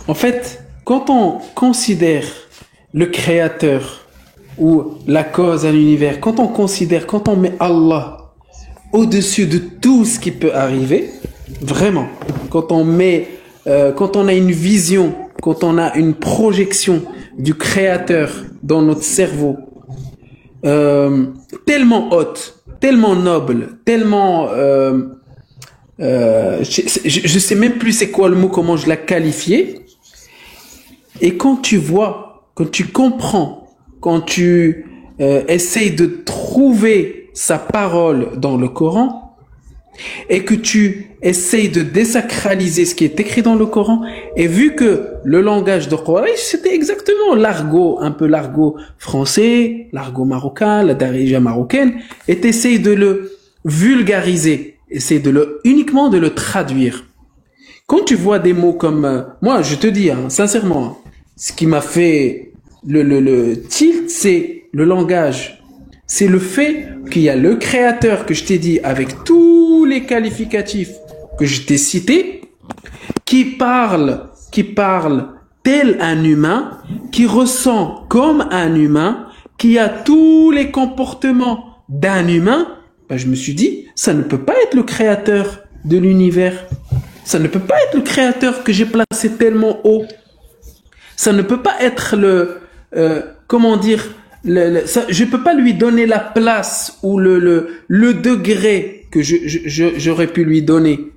En fait, quand on considère le créateur ou la cause à l'univers, quand on met Allah au-dessus de tout ce qui peut arriver, vraiment, quand on a une vision, quand on a une projection du créateur dans notre cerveau, tellement haute, tellement noble, tellement... je sais même plus c'est quoi le mot, comment je l'ai qualifié. Et quand tu vois, quand tu comprends, quand tu essayes de trouver sa parole dans le Coran et que tu essayes de désacraliser ce qui est écrit dans le Coran, et vu que le langage de Quraysh c'était exactement l'argot, un peu l'argot français, l'argot marocain, la darija marocaine, et t'essayes de le vulgariser, essaye uniquement de le traduire. Quand tu vois des mots comme, moi je te dis, hein, sincèrement, ce qui m'a fait le tilt, c'est le langage. C'est le fait qu'il y a le créateur que je t'ai dit avec tous les qualificatifs que je t'ai cités, qui parle tel un humain, qui ressent comme un humain, qui a tous les comportements d'un humain. Ben, je me suis dit, ça ne peut pas être le créateur de l'univers. Ça ne peut pas être le créateur que j'ai placé tellement haut. Ça ne peut pas être comment dire, je peux pas lui donner la place ou le degré que j'aurais pu lui donner.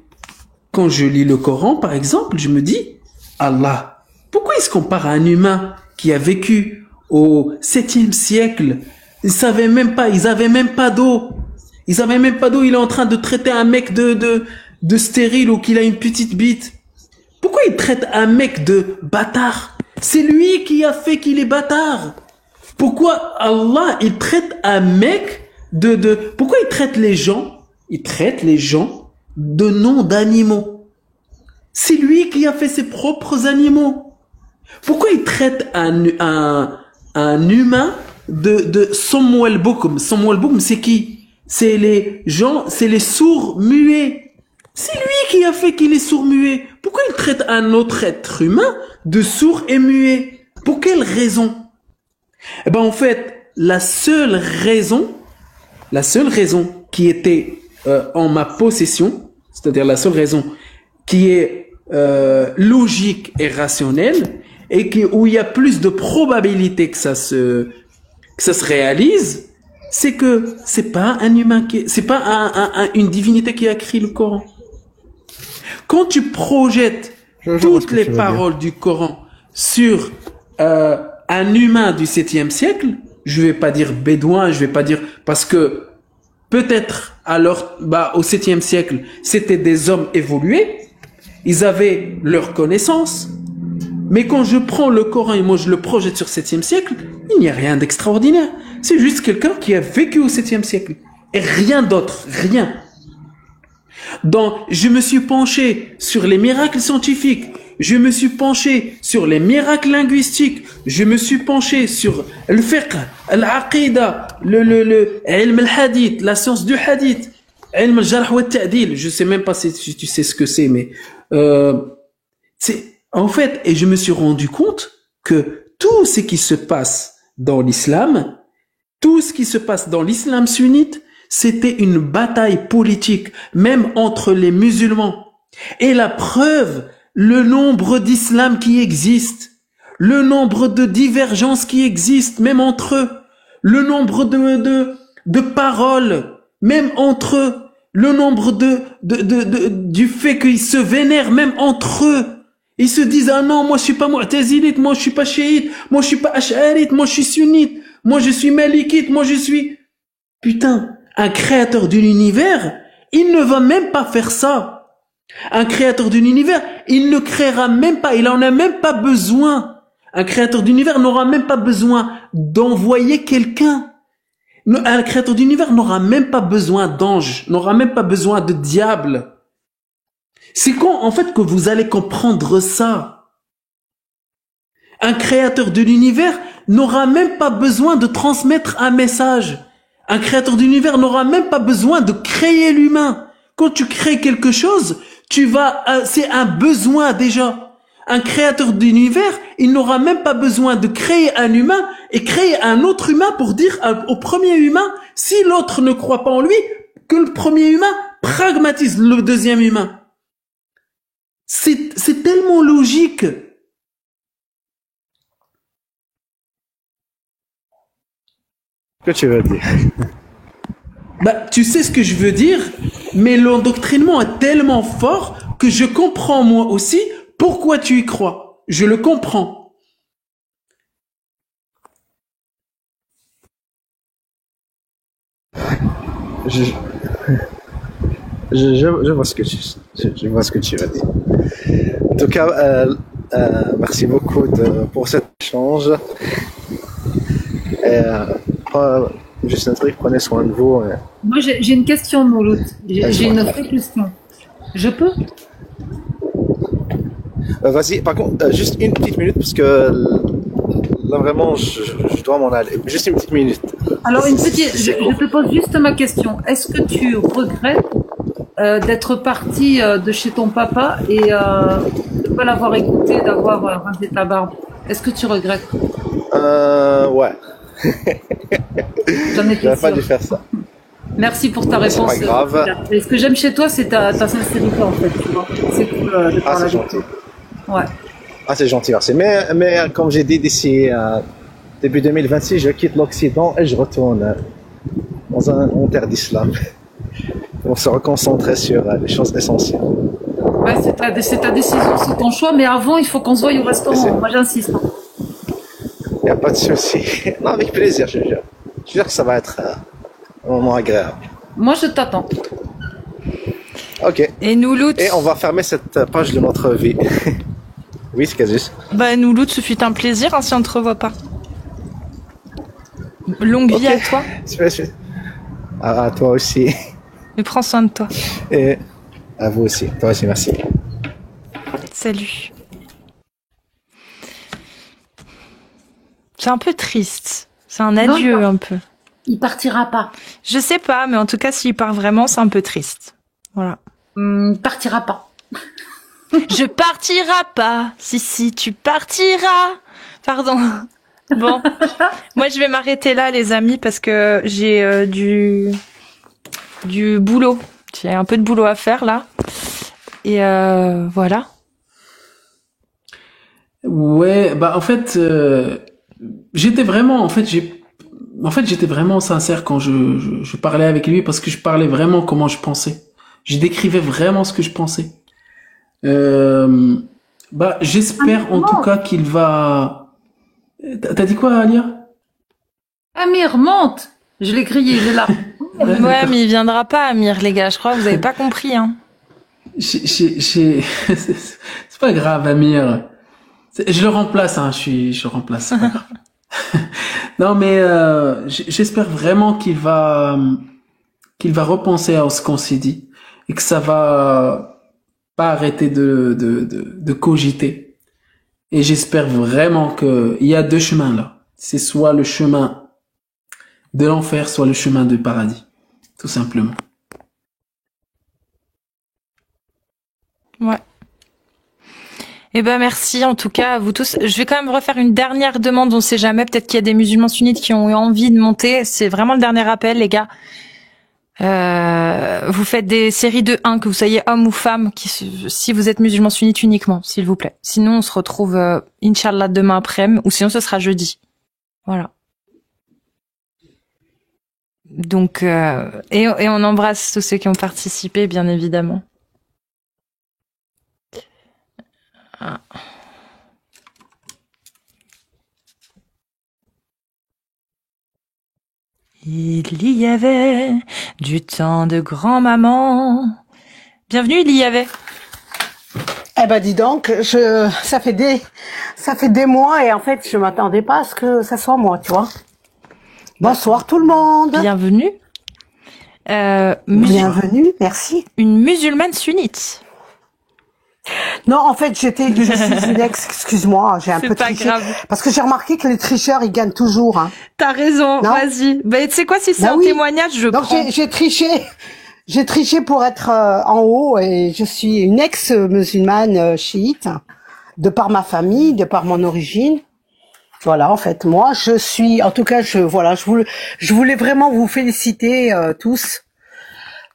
Quand je lis le Coran, par exemple, je me dis, Allah, pourquoi il se compare à un humain qui a vécu au 7e siècle? Ils avaient même pas d'eau. Il est en train de traiter un mec de stérile ou qu'il a une petite bite. Pourquoi il traite un mec de bâtard? C'est lui qui a fait qu'il est bâtard. Pourquoi Allah, il traite un mec pourquoi il traite les gens? Il traite les gens de noms d'animaux. C'est lui qui a fait ses propres animaux. Pourquoi il traite un humain de Samuel Bokum? Samuel Bokum, c'est qui? C'est les gens, c'est les sourds muets. C'est lui qui a fait qu'il est sourd muet. Pourquoi il traite un autre être humain de sourd et muet? Pour quelle raison? Eh ben, en fait, la seule raison qui était en ma possession, c'est-à-dire la seule raison qui est logique et rationnelle, et où il y a plus de probabilité que ça se réalise, c'est que c'est pas un humain c'est pas une divinité qui a écrit le Coran. Quand tu projettes toutes les paroles du Coran sur un humain du 7e siècle, je vais pas dire bédouin, je vais pas dire, parce que peut-être alors, au 7e siècle, c'était des hommes évolués, ils avaient leurs connaissances, mais quand je prends le Coran et moi je le projette sur le 7e siècle, il n'y a rien d'extraordinaire. C'est juste quelqu'un qui a vécu au 7e siècle. Et rien d'autre, rien. Donc, je me suis penché sur les miracles scientifiques, je me suis penché sur les miracles linguistiques, je me suis penché sur le fiqh, l'aqida, le ilm al-hadith, la science du hadith, ilm al-jarh wa al-ta'dil, je sais même pas si tu sais ce que c'est, mais c'est en fait, et je me suis rendu compte que tout ce qui se passe dans l'islam, tout ce qui se passe dans l'islam sunnite, c'était une bataille politique, même entre les musulmans. Et la preuve, le nombre d'islam qui existe, le nombre de divergences qui existent, même entre eux, le nombre de paroles, même entre eux, le nombre du fait qu'ils se vénèrent, même entre eux. Ils se disent, ah non, moi je suis pas mu'tazilite, moi je suis pas chiite, moi je suis pas ash'arite, moi je suis sunnite, moi je suis malikite, moi je suis... Putain, un créateur de l'univers, il ne va même pas faire ça. Un créateur de l'univers, il ne créera même pas, il en a même pas besoin. Un créateur d'univers n'aura même pas besoin d'envoyer quelqu'un. Un créateur d'univers n'aura même pas besoin d'ange, n'aura même pas besoin de diable. C'est quand, en fait, que vous allez comprendre ça. Un créateur de l'univers n'aura même pas besoin de transmettre un message. Un créateur d'univers n'aura même pas besoin de créer l'humain. Quand tu crées quelque chose, c'est un besoin déjà. Un créateur d'univers, il n'aura même pas besoin de créer un humain et créer un autre humain pour dire au premier humain, si l'autre ne croit pas en lui, que le premier humain pragmatise le deuxième humain. C'est tellement logique. Que tu veux dire? Tu sais ce que je veux dire, mais l'endoctrinement est tellement fort que je comprends moi aussi pourquoi tu y crois. Je le comprends. Je vois ce que tu veux dire. En tout cas, merci beaucoup pour cet échange. Juste un truc, prenez soin de vous. Moi, j'ai une question, Mouloud. J'ai une vraie question. Je peux? Vas-y, par contre, juste une petite minute, parce que là, vraiment, je dois m'en aller. Juste une petite minute. Alors, je te pose juste ma question. Est-ce que tu regrettes d'être parti de chez ton papa et de ne pas l'avoir écouté, d'avoir rasé ta barbe? Est-ce que tu regrettes? Ouais. J'en ai J'aurais pas dû faire ça. Merci pour ta réponse. C'est pas grave. Et ce que j'aime chez toi, c'est ta sincérité, en fait, tu vois. C'est cool de parler c'est avec gentil. toi. Ouais. Ah, c'est gentil, merci. Mais comme j'ai dit, d'ici début 2026, je quitte l'Occident et je retourne en terre d'islam. Pour se reconcentrer sur les choses essentielles. Ouais, c'est ta décision, c'est ton choix, mais avant, il faut qu'on se voie au restaurant. Moi, j'insiste. Il n'y a pas de souci. Non, avec plaisir, je jure. Je jure que ça va être un moment agréable. Moi, je t'attends. Ok. Et nous, Lout. Et on va fermer cette page de notre vie. Oui, c'est Casus. Bah, nous, Lout, ce fut un plaisir, hein, si on ne te revoit pas. Longue vie à toi. À toi aussi. Et prends soin de toi. Et à vous aussi. Toi aussi, merci. Salut. C'est un peu triste. C'est un adieu, un peu. Il partira pas. Je sais pas, mais en tout cas, s'il part vraiment, c'est un peu triste. Voilà. Il partira pas. Je partirai pas. Si, tu partiras. Pardon. Bon. Moi, je vais m'arrêter là, les amis, parce que j'ai du boulot. J'ai un peu de boulot à faire, là. Et voilà. Ouais, bah en fait, j'étais vraiment sincère quand je parlais avec lui, parce que je parlais vraiment comment je pensais. Je décrivais vraiment ce que je pensais. Bah j'espère en tout cas qu'il va... T'as dit quoi, Alia? Amir, monte! Je l'ai grillé, il est là. Ouais, mais il viendra pas, Amir, les gars. Je crois que vous avez pas compris, hein. C'est pas grave, Amir. Je le remplace, hein. Je le remplace. C'est pas grave. Non, mais j'espère vraiment qu'il va repenser à ce qu'on s'est dit et que ça va pas arrêter de cogiter. Et j'espère vraiment que il y a deux chemins là. C'est soit le chemin de l'enfer, soit le chemin du paradis. Tout simplement. Ouais. Eh ben merci en tout cas à vous tous. Je vais quand même refaire une dernière demande, on sait jamais, peut-être qu'il y a des musulmans sunnites qui ont eu envie de monter. C'est vraiment le dernier appel, les gars. Vous faites des séries de 1, que vous soyez homme ou femme, si vous êtes musulman sunnite uniquement, s'il vous plaît. Sinon on se retrouve Inch'Allah demain après-midi, ou sinon ce sera jeudi. Voilà. Donc et on embrasse tous ceux qui ont participé, bien évidemment. Ah. Il y avait du temps de grand-maman. Bienvenue, il y avait. Eh ben dis donc, ça fait des mois et en fait je m'attendais pas à ce que ça soit moi, tu vois. Bonsoir tout le monde. Bienvenue. Bienvenue, merci. Une musulmane sunnite. Non, en fait, je suis une ex, excuse-moi, j'ai un peu triché. Grave. Parce que j'ai remarqué que les tricheurs, ils gagnent toujours, hein. T'as raison, vas-y. Bah, tu sais quoi, si c'est un témoignage, je prends. Donc, j'ai triché pour être en haut et je suis une ex-musulmane chiite, de par ma famille, de par mon origine. Voilà, en fait, moi, en tout cas, je voulais vraiment vous féliciter, tous.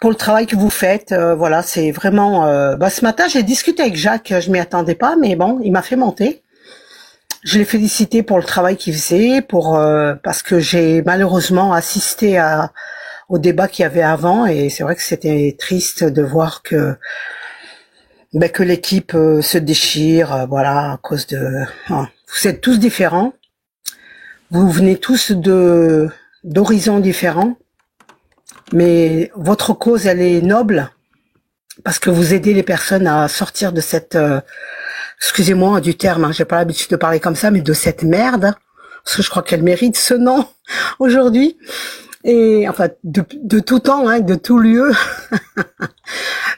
Pour le travail que vous faites, voilà, c'est vraiment... ce matin, j'ai discuté avec Jacques, je m'y attendais pas, mais bon, il m'a fait monter. Je l'ai félicité pour le travail qu'il faisait, parce que j'ai malheureusement assisté au débat qu'il y avait avant, et c'est vrai que c'était triste de voir que l'équipe se déchire, voilà, à cause de... Vous êtes tous différents, vous venez tous d'horizons différents, mais votre cause, elle est noble parce que vous aidez les personnes à sortir de cette, excusez-moi du terme, hein, j'ai pas l'habitude de parler comme ça, mais de cette merde, parce que je crois qu'elle mérite ce nom aujourd'hui, et enfin de tout temps, hein, de tout lieu.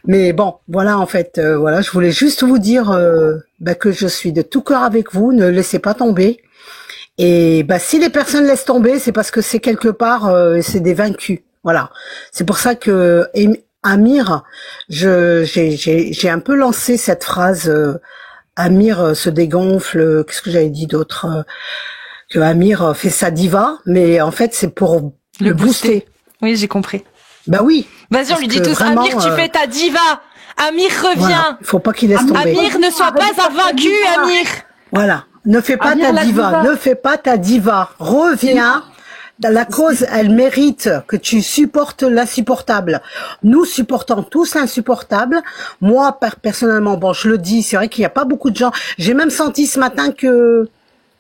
Mais bon, voilà, en fait, voilà, je voulais juste vous dire que je suis de tout cœur avec vous. Ne laissez pas tomber. Et si les personnes laissent tomber, c'est parce que c'est quelque part, c'est des vaincus. Voilà. C'est pour ça que Amir, j'ai un peu lancé cette phrase. Amir se dégonfle. Qu'est-ce que j'avais dit d'autre? Que Amir fait sa diva, mais en fait c'est pour le booster. Oui, j'ai compris. Bah oui. Vas-y, on lui dit tous, vraiment, Amir, tu fais ta diva. Amir revient. Voilà. Faut pas qu'il laisse tomber. Amir, ne sois pas un vaincu, Amir. Voilà. Ne fais pas ta diva. Ne fais pas ta diva. Reviens. La cause, elle mérite que tu supportes l'insupportable. Nous supportons tous l'insupportable. Moi, personnellement, bon, je le dis, c'est vrai qu'il n'y a pas beaucoup de gens. J'ai même senti ce matin que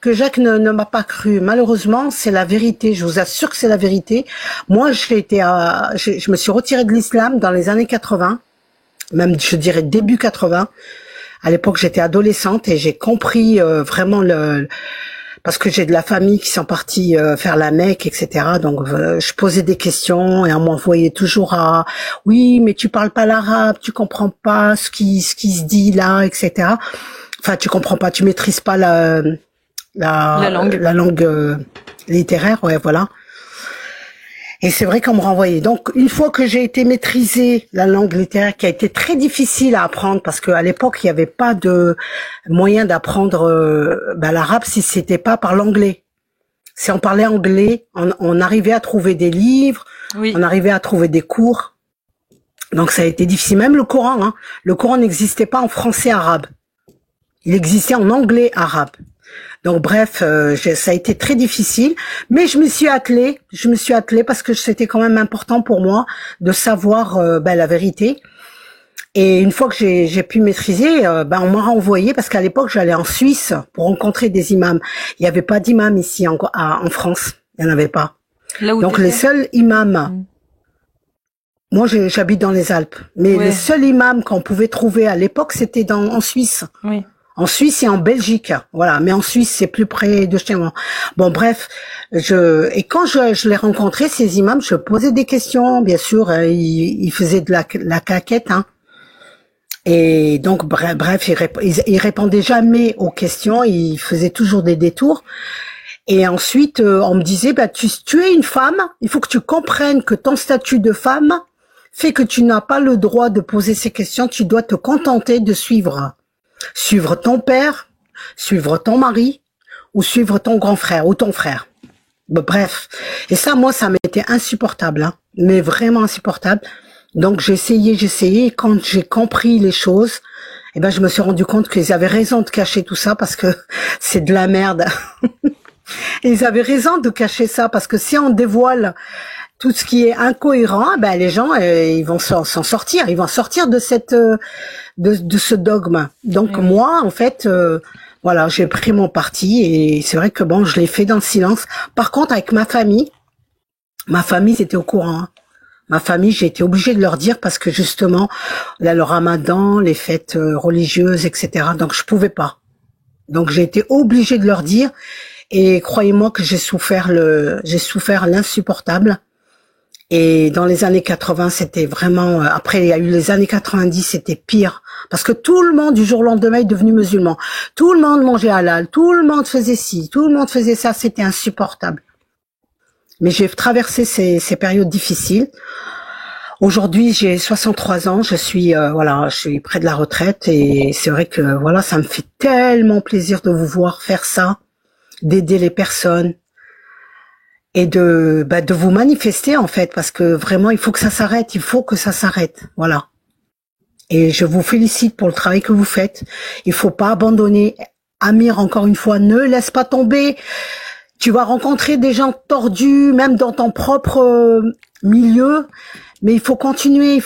Jacques ne m'a pas cru. Malheureusement, c'est la vérité. Je vous assure que c'est la vérité. Moi, je me suis retirée de l'islam dans les années 80. Même, je dirais, début 80. À l'époque, j'étais adolescente et j'ai compris vraiment parce que j'ai de la famille qui sont partis faire la Mecque, etc. Donc, je posais des questions et on m'envoyait toujours à « Oui, mais tu parles pas l'arabe, tu comprends pas ce qui se dit là, etc. » Enfin, tu comprends pas, tu maîtrises pas la langue littéraire, ouais, voilà. Et c'est vrai qu'on me renvoyait. Donc, une fois que j'ai été maîtriser la langue littéraire, qui a été très difficile à apprendre, parce qu'à l'époque, il n'y avait pas de moyen d'apprendre l'arabe si c'était pas par l'anglais. Si on parlait anglais, on arrivait à trouver des livres, oui. On arrivait à trouver des cours. Donc, ça a été difficile. Même le Coran, hein. Le Coran n'existait pas en français arabe. Il existait en anglais arabe. Donc bref, ça a été très difficile, mais je me suis attelée parce que c'était quand même important pour moi de savoir la vérité. Et une fois que j'ai pu maîtriser, on m'a renvoyé parce qu'à l'époque j'allais en Suisse pour rencontrer des imams. Il n'y avait pas d'imams ici en France, il n'y en avait pas. Donc les seuls imams. Moi, j'habite dans les Alpes, mais les seuls imams qu'on pouvait trouver à l'époque, c'était en Suisse. Oui. En Suisse et en Belgique, voilà. Mais en Suisse, c'est plus près de chez moi. Bon, bref, et quand je les rencontrais, ces imams, je posais des questions, bien sûr. Ils faisaient de la caquette, hein. Et donc, bref, ils répondaient jamais aux questions. Ils faisaient toujours des détours. Et ensuite, on me disait, tu es une femme. Il faut que tu comprennes que ton statut de femme fait que tu n'as pas le droit de poser ces questions. Tu dois te contenter de suivre ton père, suivre ton mari, ou suivre ton grand frère ou ton frère. Bref. Et ça, moi, ça m'était insupportable, hein, mais vraiment insupportable. Donc, j'ai essayé, et quand j'ai compris les choses, je me suis rendu compte qu'ils avaient raison de cacher tout ça parce que c'est de la merde. Et ils avaient raison de cacher ça parce que si on dévoile tout ce qui est incohérent, les gens, ils vont s'en sortir. Ils vont sortir de de ce dogme. Donc moi, en fait, voilà, j'ai pris mon parti et c'est vrai que je l'ai fait dans le silence. Par contre, avec ma famille, c'était au courant. Hein. Ma famille, j'ai été obligée de leur dire parce que justement, là, le Ramadan, les fêtes religieuses, etc. Donc je pouvais pas. Donc j'ai été obligée de leur dire et croyez-moi que j'ai souffert l'insupportable. Et dans les années 80, c'était vraiment... Après, il y a eu les années 90, c'était pire. Parce que tout le monde, du jour au lendemain, est devenu musulman. Tout le monde mangeait halal. Tout le monde faisait ci. Tout le monde faisait ça. C'était insupportable. Mais j'ai traversé ces périodes difficiles. Aujourd'hui, j'ai 63 ans. Je suis près de la retraite. Et c'est vrai que, ça me fait tellement plaisir de vous voir faire ça. D'aider les personnes. Et de vous manifester en fait parce que vraiment il faut que ça s'arrête, voilà. Et je vous félicite pour le travail que vous faites. Il faut pas abandonner. Amir, encore une fois, ne laisse pas tomber. Tu vas rencontrer des gens tordus même dans ton propre milieu, mais il faut continuer.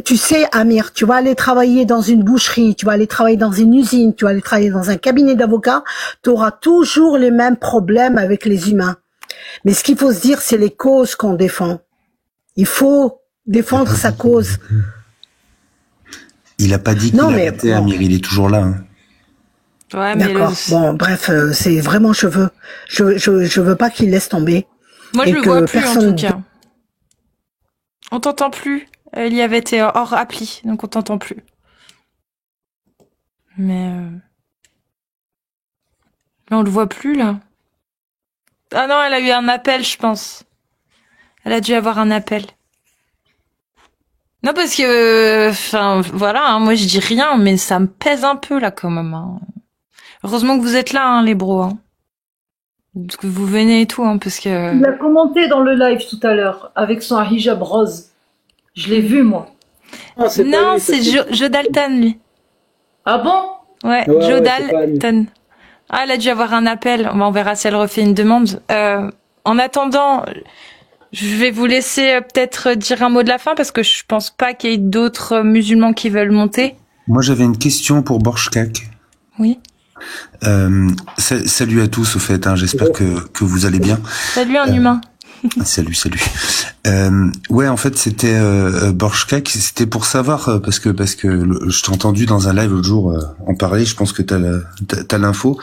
Tu sais, Amir, tu vas aller travailler dans une boucherie, tu vas aller travailler dans une usine, tu vas aller travailler dans un cabinet d'avocats, tu auras toujours les mêmes problèmes avec les humains. Mais ce qu'il faut se dire, c'est les causes qu'on défend. Il faut défendre sa cause. Il a pas dit qu'il arrêtait, Amir, il est toujours là. Hein. Ouais, mais d'accord. Bon, bref, c'est vraiment, je veux pas qu'il laisse tomber. Moi, je le vois plus, en tout cas. On t'entend plus. Il y avait été hors appli, donc on t'entend plus. Mais là, on le voit plus, là. Ah non, elle a eu un appel, je pense. Elle a dû avoir un appel. Non, parce que, enfin, voilà, hein, moi je dis rien, mais ça me pèse un peu, là, quand même. Hein. Heureusement que vous êtes là, hein, les bros. Hein. Parce que vous venez et tout, hein, parce que... Il a commenté dans le live tout à l'heure, avec son hijab rose. Je l'ai vu, moi. Ah, non, c'est Joe Dalton, lui. Ah bon? Ouais, Joe Dalton. Ah, elle a dû avoir un appel. On verra si elle refait une demande. En attendant, je vais vous laisser peut-être dire un mot de la fin, parce que je pense pas qu'il y ait d'autres musulmans qui veulent monter. Moi, j'avais une question pour Borchkak. Oui. Salut à tous, au fait, hein, j'espère que vous allez bien. Salut un humain. Salut. Ouais, en fait, c'était Borchkak, c'était pour savoir parce que je t'ai entendu dans un live l'autre jour en parler. Je pense que t'as l'info.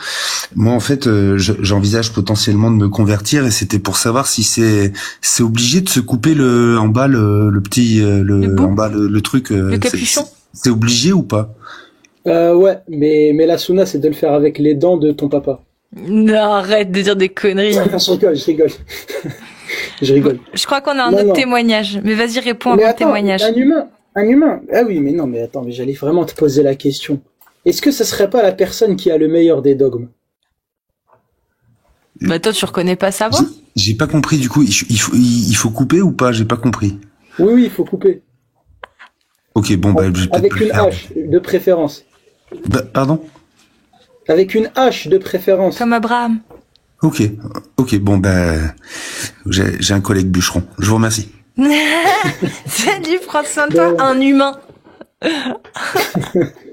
Moi, en fait, j'envisage potentiellement de me convertir et c'était pour savoir si c'est obligé de se couper en bas le petit en bas le truc. Le capuchon. C'est obligé ou pas? Ouais, mais la sunna, c'est de le faire avec les dents de ton papa. Non, arrête de dire des conneries. Je rigole. Je rigole. Je crois qu'on a un autre témoignage. Mais vas-y, réponds à mon témoignage. Un humain. Ah oui, mais non, mais attends, mais j'allais vraiment te poser la question. Est-ce que ce serait pas la personne qui a le meilleur des dogmes? Bah toi, tu reconnais pas sa voix? J'ai pas compris, du coup, il faut couper ou pas? J'ai pas compris. Oui, il faut couper. Ok, bon, bah, avec une hache, de préférence. Pardon? Avec une hache, de préférence. Comme Abraham. Ok, bon, ben, j'ai un collègue bûcheron. Je vous remercie. Salut, prends soin de toi, un humain.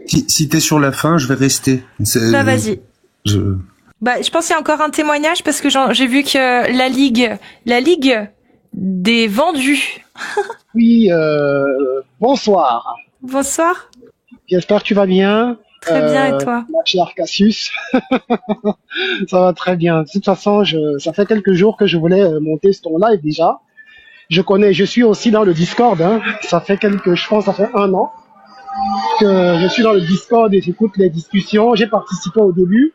Si t'es sur la fin, je vais rester. Bah, vas-y. Je pense qu'il y a encore un témoignage parce que j'ai vu que la ligue des vendus. Oui, bonsoir. Bonsoir. J'espère que tu vas bien. Très bien, et toi? Ma chère Cassius. Ça va très bien. De toute façon, ça fait quelques jours que je voulais monter ton live déjà. Je suis aussi dans le Discord, hein. Je pense, ça fait 1 an que je suis dans le Discord et j'écoute les discussions. J'ai participé au début.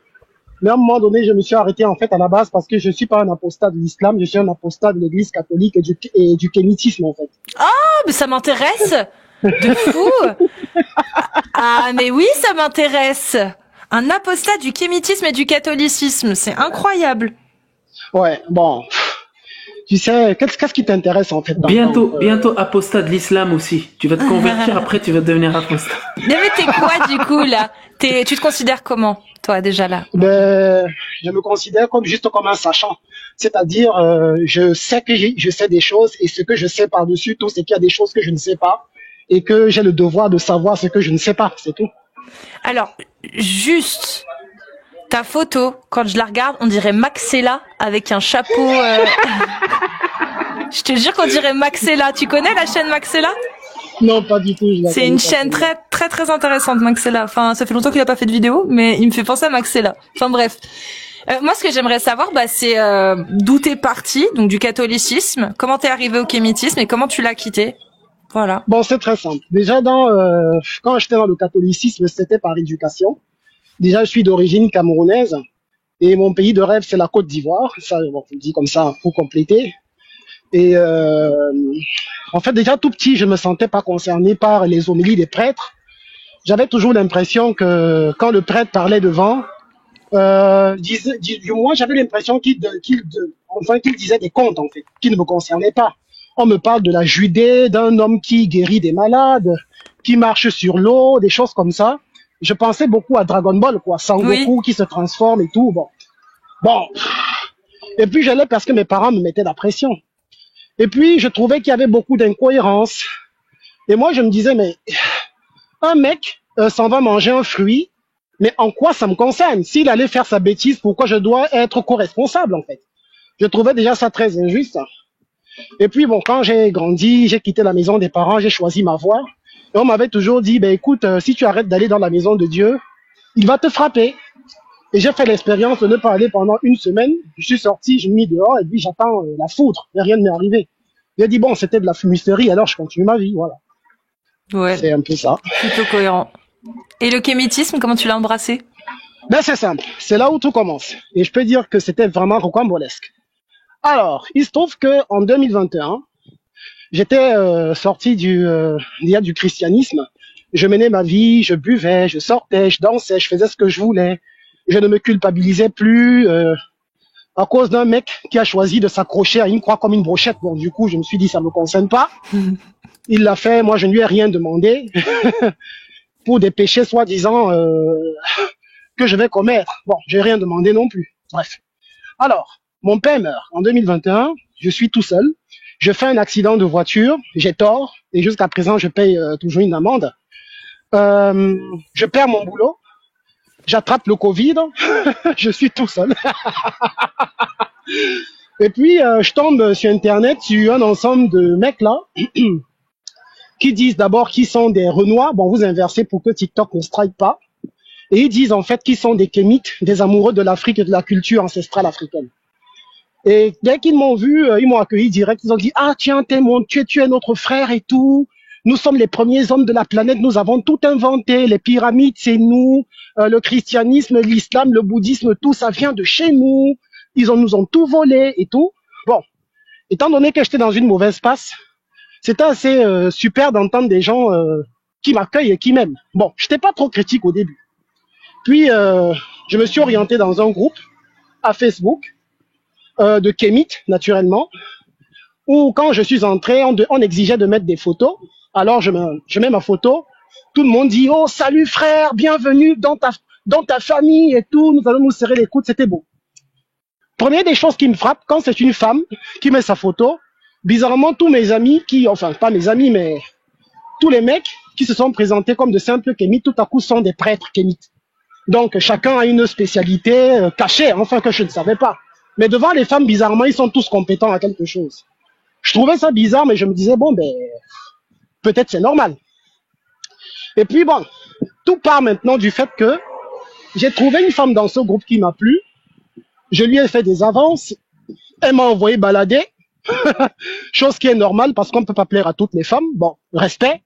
Mais à un moment donné, je me suis arrêté en fait à la base parce que je suis pas un apostat de l'islam, je suis un apostat de l'église catholique et du kémitisme en fait. Oh, mais ça m'intéresse! De fou! Ah, mais oui, ça m'intéresse! Un apostat du kémitisme et du catholicisme, c'est incroyable! Ouais, bon. Tu sais, qu'est-ce qui t'intéresse en fait? Bientôt apostat de l'islam aussi. Tu vas te convertir, après tu vas devenir apostat. Mais t'es quoi du coup là? Tu te considères comment, toi, déjà là? Ben, je me considère juste comme un sachant. C'est-à-dire, je sais que je sais des choses et ce que je sais par-dessus tout, c'est qu'il y a des choses que je ne sais pas et que j'ai le devoir de savoir ce que je ne sais pas, c'est tout. Alors, juste... Ta photo, quand je la regarde, on dirait Maxella avec un chapeau. Je te jure qu'on dirait Maxella. Tu connais la chaîne Maxella? Non, pas du tout. C'est une chaîne très très très intéressante, Maxella. Enfin, ça fait longtemps qu'il a pas fait de vidéo, mais il me fait penser à Maxella. Enfin bref. Moi, ce que j'aimerais savoir, c'est d'où t'es parti, donc du catholicisme, comment t'es arrivé au kémitisme et comment tu l'as quitté. Voilà. Bon, c'est très simple. Déjà, quand j'étais dans le catholicisme, c'était par éducation. Déjà, je suis d'origine camerounaise et mon pays de rêve, c'est la Côte d'Ivoire. Ça, bon, je le dis comme ça pour compléter. Et en fait, déjà tout petit, je me sentais pas concerné par les homélies des prêtres. J'avais toujours l'impression que quand le prêtre parlait devant, du moins, j'avais l'impression qu'il disait des contes en fait, qui ne me concernaient pas. On me parle de la Judée, d'un homme qui guérit des malades, qui marche sur l'eau, des choses comme ça. Je pensais beaucoup à Dragon Ball, quoi, Sangoku qui se transforme et tout, bon. Et puis j'allais parce que mes parents me mettaient la pression. Et puis je trouvais qu'il y avait beaucoup d'incohérences. Et moi je me disais, mais un mec s'en va manger un fruit, mais en quoi ça me concerne? S'il allait faire sa bêtise, pourquoi je dois être co-responsable en fait? Je trouvais déjà ça très injuste. Et puis bon, quand j'ai grandi, j'ai quitté la maison des parents, j'ai choisi ma voie. Et on m'avait toujours dit, écoute, si tu arrêtes d'aller dans la maison de Dieu, il va te frapper. Et j'ai fait l'expérience de ne pas aller pendant 1 semaine. Je suis sorti, je me mis dehors et puis j'attends la foudre. Et rien ne m'est arrivé. J'ai dit, bon, c'était de la fumisterie, alors je continue ma vie, voilà. Ouais. C'est un peu ça. Plutôt cohérent. Et le kémétisme, comment tu l'as embrassé? Ben c'est simple, c'est là où tout commence. Et je peux dire que c'était vraiment rocambolesque. Alors, il se trouve que en 2021, j'étais sorti du christianisme. Je menais ma vie, je buvais, je sortais, je dansais, je faisais ce que je voulais. Je ne me culpabilisais plus à cause d'un mec qui a choisi de s'accrocher à une croix comme une brochette. Bon, du coup, je me suis dit, ça me concerne pas. Il l'a fait, moi, je ne lui ai rien demandé pour des péchés soi-disant que je vais commettre. Bon, j'ai rien demandé non plus. Bref. Alors, mon père meurt en 2021. Je suis tout seul. Je fais un accident de voiture. J'ai tort. Et jusqu'à présent, je paye toujours une amende. Je perds mon boulot. J'attrape le Covid. Je suis tout seul. Et puis, je tombe sur Internet sur un ensemble de mecs là qui disent d'abord qu'ils sont des Renois. Bon, vous inversez pour que TikTok ne strike pas. Et ils disent en fait qu'ils sont des Kémites, des amoureux de l'Afrique et de la culture ancestrale africaine. Et dès qu'ils m'ont vu, ils m'ont accueilli direct. Ils ont dit, ah tiens, tu es notre frère et tout. Nous sommes les premiers hommes de la planète. Nous avons tout inventé. Les pyramides, c'est nous. Le christianisme, l'islam, le bouddhisme, tout ça vient de chez nous. Nous ont tout volé et tout. Bon, étant donné que j'étais dans une mauvaise passe, c'était assez super d'entendre des gens qui m'accueillent et qui m'aiment. Bon, j'étais pas trop critique au début. Puis, je me suis orienté dans un groupe à Facebook de Kémites, naturellement, où quand je suis entré, on exigeait de mettre des photos. Alors, je mets ma photo. Tout le monde dit, oh, salut frère, bienvenue dans ta famille et tout. Nous allons nous serrer les coudes, c'était beau. Première des choses qui me frappe, quand c'est une femme qui met sa photo, bizarrement, tous mes amis enfin, pas mes amis, mais tous les mecs qui se sont présentés comme de simples Kémites, tout à coup sont des prêtres Kémites. Donc, chacun a une spécialité cachée, enfin, que je ne savais pas. Mais devant les femmes, bizarrement, ils sont tous compétents à quelque chose. Je trouvais ça bizarre, mais je me disais, bon, ben, peut-être c'est normal. Et puis, bon, tout part maintenant du fait que j'ai trouvé une femme dans ce groupe qui m'a plu. Je lui ai fait des avances. Elle m'a envoyé balader. Chose qui est normale parce qu'on ne peut pas plaire à toutes les femmes. Bon, respect.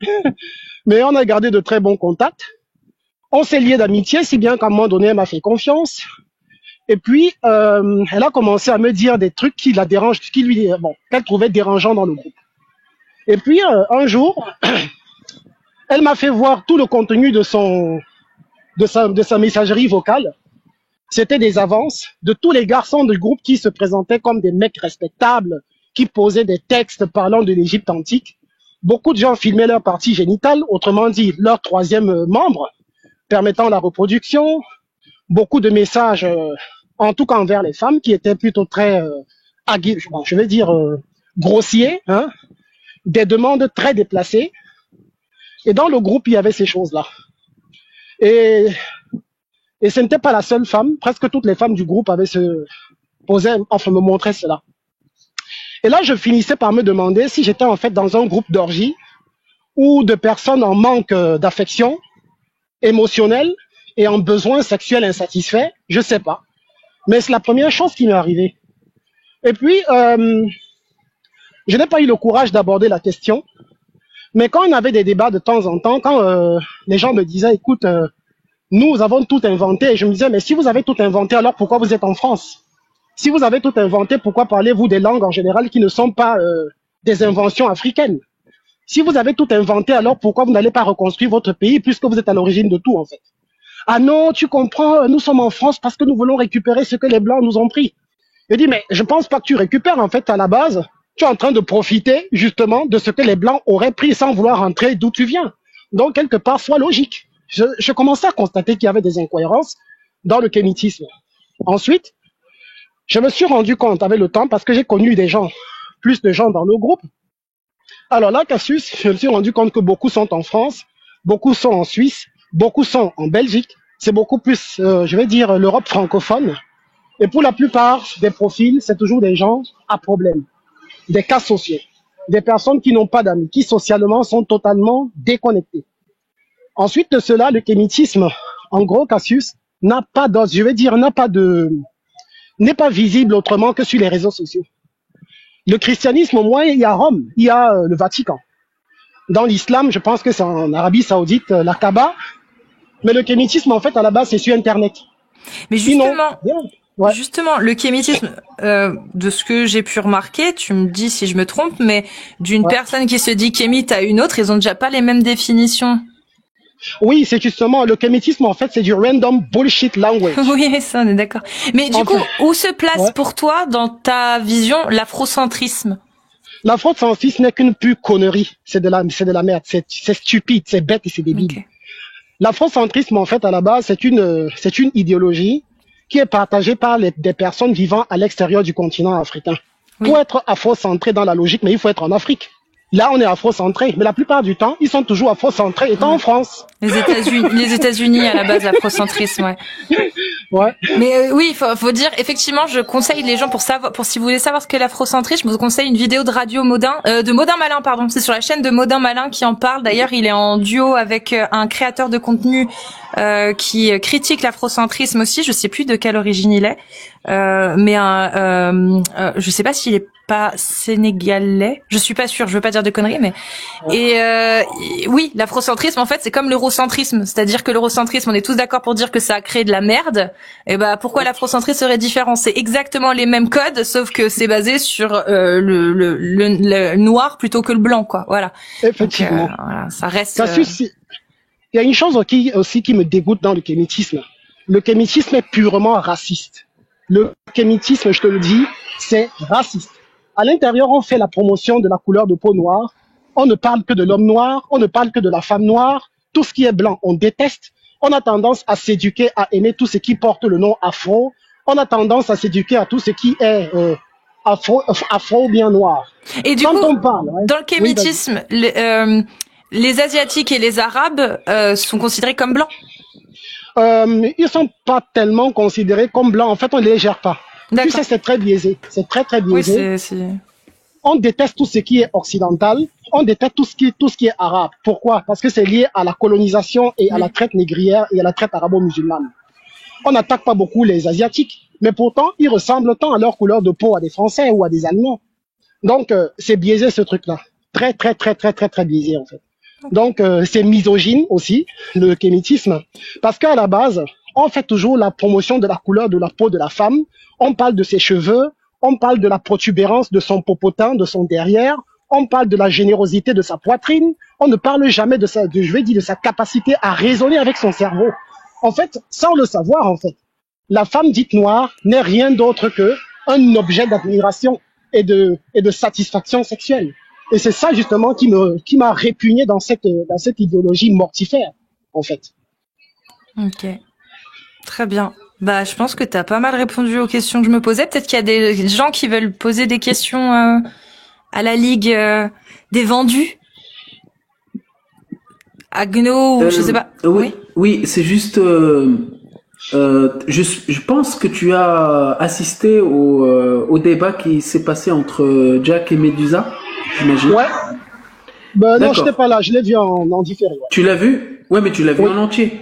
Mais on a gardé de très bons contacts. On s'est liés d'amitié, si bien qu'à un moment donné, elle m'a fait confiance. Et puis, elle a commencé à me dire des trucs qui la dérangent, qu'elle trouvait dérangeant dans le groupe. Et puis, un jour, elle m'a fait voir tout le contenu de sa messagerie vocale. C'était des avances de tous les garçons du groupe qui se présentaient comme des mecs respectables, qui posaient des textes parlant de l'Égypte antique. Beaucoup de gens filmaient leur partie génitale, autrement dit, leur troisième membre, permettant la reproduction. Beaucoup de messages, en tout cas envers les femmes, qui étaient plutôt très, je vais dire, grossiers, hein, des demandes très déplacées. Et dans le groupe, il y avait ces choses-là. Et ce n'était pas la seule femme. Presque toutes les femmes du groupe me montraient cela. Et là, je finissais par me demander si j'étais en fait dans un groupe d'orgie ou de personnes en manque d'affection émotionnelle et en besoin sexuel insatisfait. Je sais pas. Mais c'est la première chose qui m'est arrivée. Et puis, je n'ai pas eu le courage d'aborder la question. Mais quand on avait des débats de temps en temps, quand les gens me disaient, écoute, nous avons tout inventé, et je me disais, mais si vous avez tout inventé, alors pourquoi vous êtes en France? Si vous avez tout inventé, pourquoi parlez-vous des langues en général qui ne sont pas des inventions africaines? Si vous avez tout inventé, alors pourquoi vous n'allez pas reconstruire votre pays puisque vous êtes à l'origine de tout en fait? Ah non, tu comprends, nous sommes en France parce que nous voulons récupérer ce que les Blancs nous ont pris. Je dis, mais je pense pas que tu récupères en fait à la base. Tu es en train de profiter justement de ce que les Blancs auraient pris sans vouloir rentrer d'où tu viens. Donc quelque part, sois logique. Je commençais à constater qu'il y avait des incohérences dans le kémitisme. Ensuite, je me suis rendu compte avec le temps, parce que j'ai connu plus de gens dans le groupe. Alors là, Cassius, je me suis rendu compte que beaucoup sont en France, beaucoup sont en Suisse, beaucoup sont en Belgique. C'est beaucoup plus, je vais dire, l'Europe francophone. Et pour la plupart des profils, c'est toujours des gens à problème, des cas sociaux, des personnes qui n'ont pas d'amis, qui socialement sont totalement déconnectées. Ensuite de cela, le kémitisme, en gros, Cassius, n'a pas d'os, je vais dire, n'est pas visible autrement que sur les réseaux sociaux. Le christianisme, au moins, il y a Rome, il y a le Vatican. Dans l'islam, je pense que c'est en Arabie Saoudite, la Kaaba, Mais le kémitisme, en fait, à la base, c'est sur Internet. Mais justement, le kémitisme, de ce que j'ai pu remarquer, tu me dis si je me trompe, mais d'une personne qui se dit kémite à une autre, ils ont déjà pas les mêmes définitions. Oui, c'est justement, le kémitisme, en fait, c'est du random bullshit language. Oui, ça, on est d'accord. Mais du coup, où se place pour toi, dans ta vision, l'afrocentrisme? L'afrocentrisme n'est qu'une pure connerie. C'est de la merde. C'est stupide, c'est bête et c'est débile. Okay. L'afrocentrisme, en fait, à la base, c'est une idéologie qui est partagée par des personnes vivant à l'extérieur du continent africain. Oui. Pour être afrocentré dans la logique, mais il faut être en Afrique. Là, on est afrocentré, mais la plupart du temps, ils sont toujours afrocentrés, étant en France. Les États-Unis à la base, l'afrocentrisme, ouais. Ouais. Mais oui, faut dire, effectivement, je conseille les gens pour si vous voulez savoir ce qu'est l'afrocentrisme, je vous conseille une vidéo de Radio Modin, de Modin Malin, pardon. C'est sur la chaîne de Modin Malin qui en parle. D'ailleurs, il est en duo avec un créateur de contenu qui critique l'afrocentrisme aussi. Je sais plus de quelle origine il est, mais je sais pas s'il est pas sénégalais, je suis pas sûre, je veux pas dire de conneries, mais oui, l'afrocentrisme en fait c'est comme l'eurocentrisme, c'est-à-dire que l'eurocentrisme on est tous d'accord pour dire que ça a créé de la merde, et pourquoi l'afrocentrisme serait différent? C'est exactement les mêmes codes, sauf que c'est basé sur le noir plutôt que le blanc, quoi. Voilà. Effectivement. Donc, voilà, ça reste. Il y a une chose aussi qui me dégoûte dans le kémitisme. Le kémitisme est purement raciste. Le kémitisme, je te le dis, c'est raciste. À l'intérieur, on fait la promotion de la couleur de peau noire. On ne parle que de l'homme noir. On ne parle que de la femme noire. Tout ce qui est blanc, on déteste. On a tendance à s'éduquer à aimer tout ce qui porte le nom afro. On a tendance à s'éduquer à tout ce qui est afro ou bien noir. Et du coup, dans le kémitisme, les Asiatiques et les Arabes sont considérés comme blancs. Ils sont pas tellement considérés comme blancs. En fait, on les gère pas. Tu sais, c'est très biaisé. C'est très biaisé. Oui, On déteste tout ce qui est occidental. On déteste tout ce qui est arabe. Pourquoi? Parce que c'est lié à la colonisation et à la traite négrière et à la traite arabo-musulmane. On n'attaque pas beaucoup les Asiatiques, mais pourtant, ils ressemblent tant à leur couleur de peau à des Français ou à des Allemands. Donc, c'est biaisé ce truc-là. Très biaisé, en fait. Donc, c'est misogyne aussi, le kémitisme. Parce qu'à la base, on fait toujours la promotion de la couleur de la peau de la femme. On parle de ses cheveux, on parle de la protubérance de son popotin, de son derrière, on parle de la générosité de sa poitrine, on ne parle jamais de sa capacité à raisonner avec son cerveau. En fait, sans le savoir, en fait, la femme dite noire n'est rien d'autre que un objet d'admiration et de satisfaction sexuelle. Et c'est ça, justement, qui m'a répugné dans cette idéologie mortifère, en fait. Ok. Très bien. Je pense que t'as pas mal répondu aux questions que je me posais. Peut-être qu'il y a des gens qui veulent poser des questions à la Ligue des vendus. Agno, je sais pas. Oui, c'est juste. Je pense que tu as assisté au débat qui s'est passé entre Jack et Medusa, j'imagine. Ouais. Non, j'étais pas là. Je l'ai vu en différé. Ouais. Tu l'as vu? Ouais, mais tu l'as vu en entier.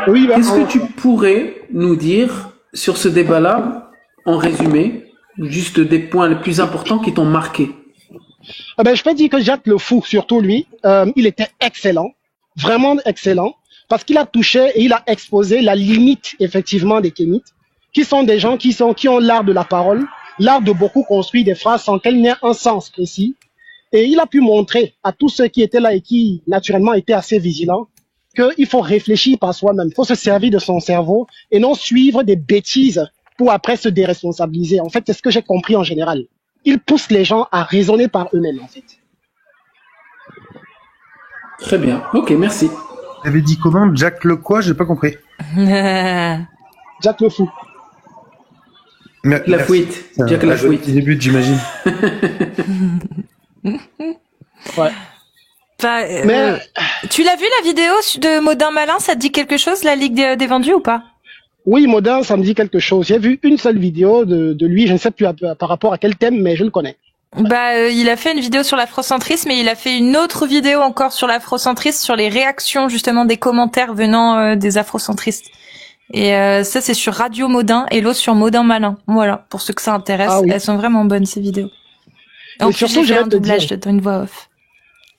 Oui. Qu'est-ce que tu pourrais nous dire sur ce débat-là, en résumé, juste des points les plus importants qui t'ont marqué? Je peux dire que Jacques Le Fou, surtout lui, il était excellent, vraiment excellent, parce qu'il a touché et il a exposé la limite effectivement des kémites, qui sont des gens qui ont l'art de la parole, l'art de beaucoup construire des phrases sans qu'elles n'aient un sens précis. Et il a pu montrer à tous ceux qui étaient là et qui naturellement étaient assez vigilants qu'il faut réfléchir par soi-même, il faut se servir de son cerveau et non suivre des bêtises pour après se déresponsabiliser. En fait, c'est ce que j'ai compris en général. Il pousse les gens à raisonner par eux-mêmes, en fait. Très bien. Ok, merci. Vous avez dit comment? Jack le quoi? J'ai pas compris. Jack Le Fou. La fuite. Jack la fuite. Début, j'imagine. Ouais. Mais tu l'as vu la vidéo de Modin Malin? Ça te dit quelque chose, la Ligue des vendus ou pas? Oui, Modin, ça me dit quelque chose. J'ai vu une seule vidéo de lui, je ne sais plus par rapport à quel thème, mais je le connais. Il a fait une vidéo sur l'afrocentrisme et il a fait une autre vidéo encore sur l'afrocentrisme, sur les réactions justement des commentaires venant des afrocentristes. Et ça c'est sur Radio Modin et l'autre sur Modin Malin. Voilà, pour ceux que ça intéresse, elles sont vraiment bonnes ces vidéos. En plus, j'ai fait un doublage dans une voix off.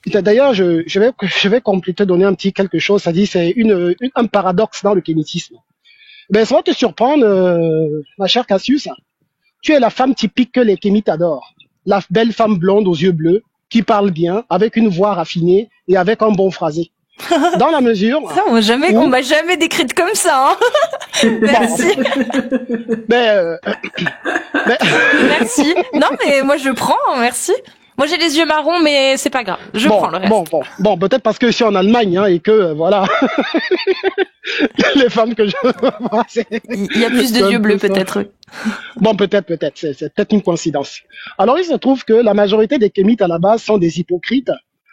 D'ailleurs, je vais compléter, donner un petit quelque chose. Ça dit, c'est un paradoxe dans le kémitisme. Ben, ça va te surprendre, ma chère Cassius. Tu es la femme typique que les kémites adorent. La belle femme blonde aux yeux bleus, qui parle bien, avec une voix raffinée et avec un bon phrasé. Dans la mesure... Ça, on m'a jamais décrite comme ça, hein. Merci. Merci. Non, mais moi, je prends, merci. Moi, j'ai les yeux marrons, mais c'est pas grave. Je prends le reste. Bon, peut-être parce que je suis en Allemagne, hein, et que, voilà. Les femmes que je vois, il y a plus de yeux bleus, peut-être. Bon, peut-être. C'est peut-être une coïncidence. Alors, il se trouve que la majorité des kémites, à la base, sont des hypocrites.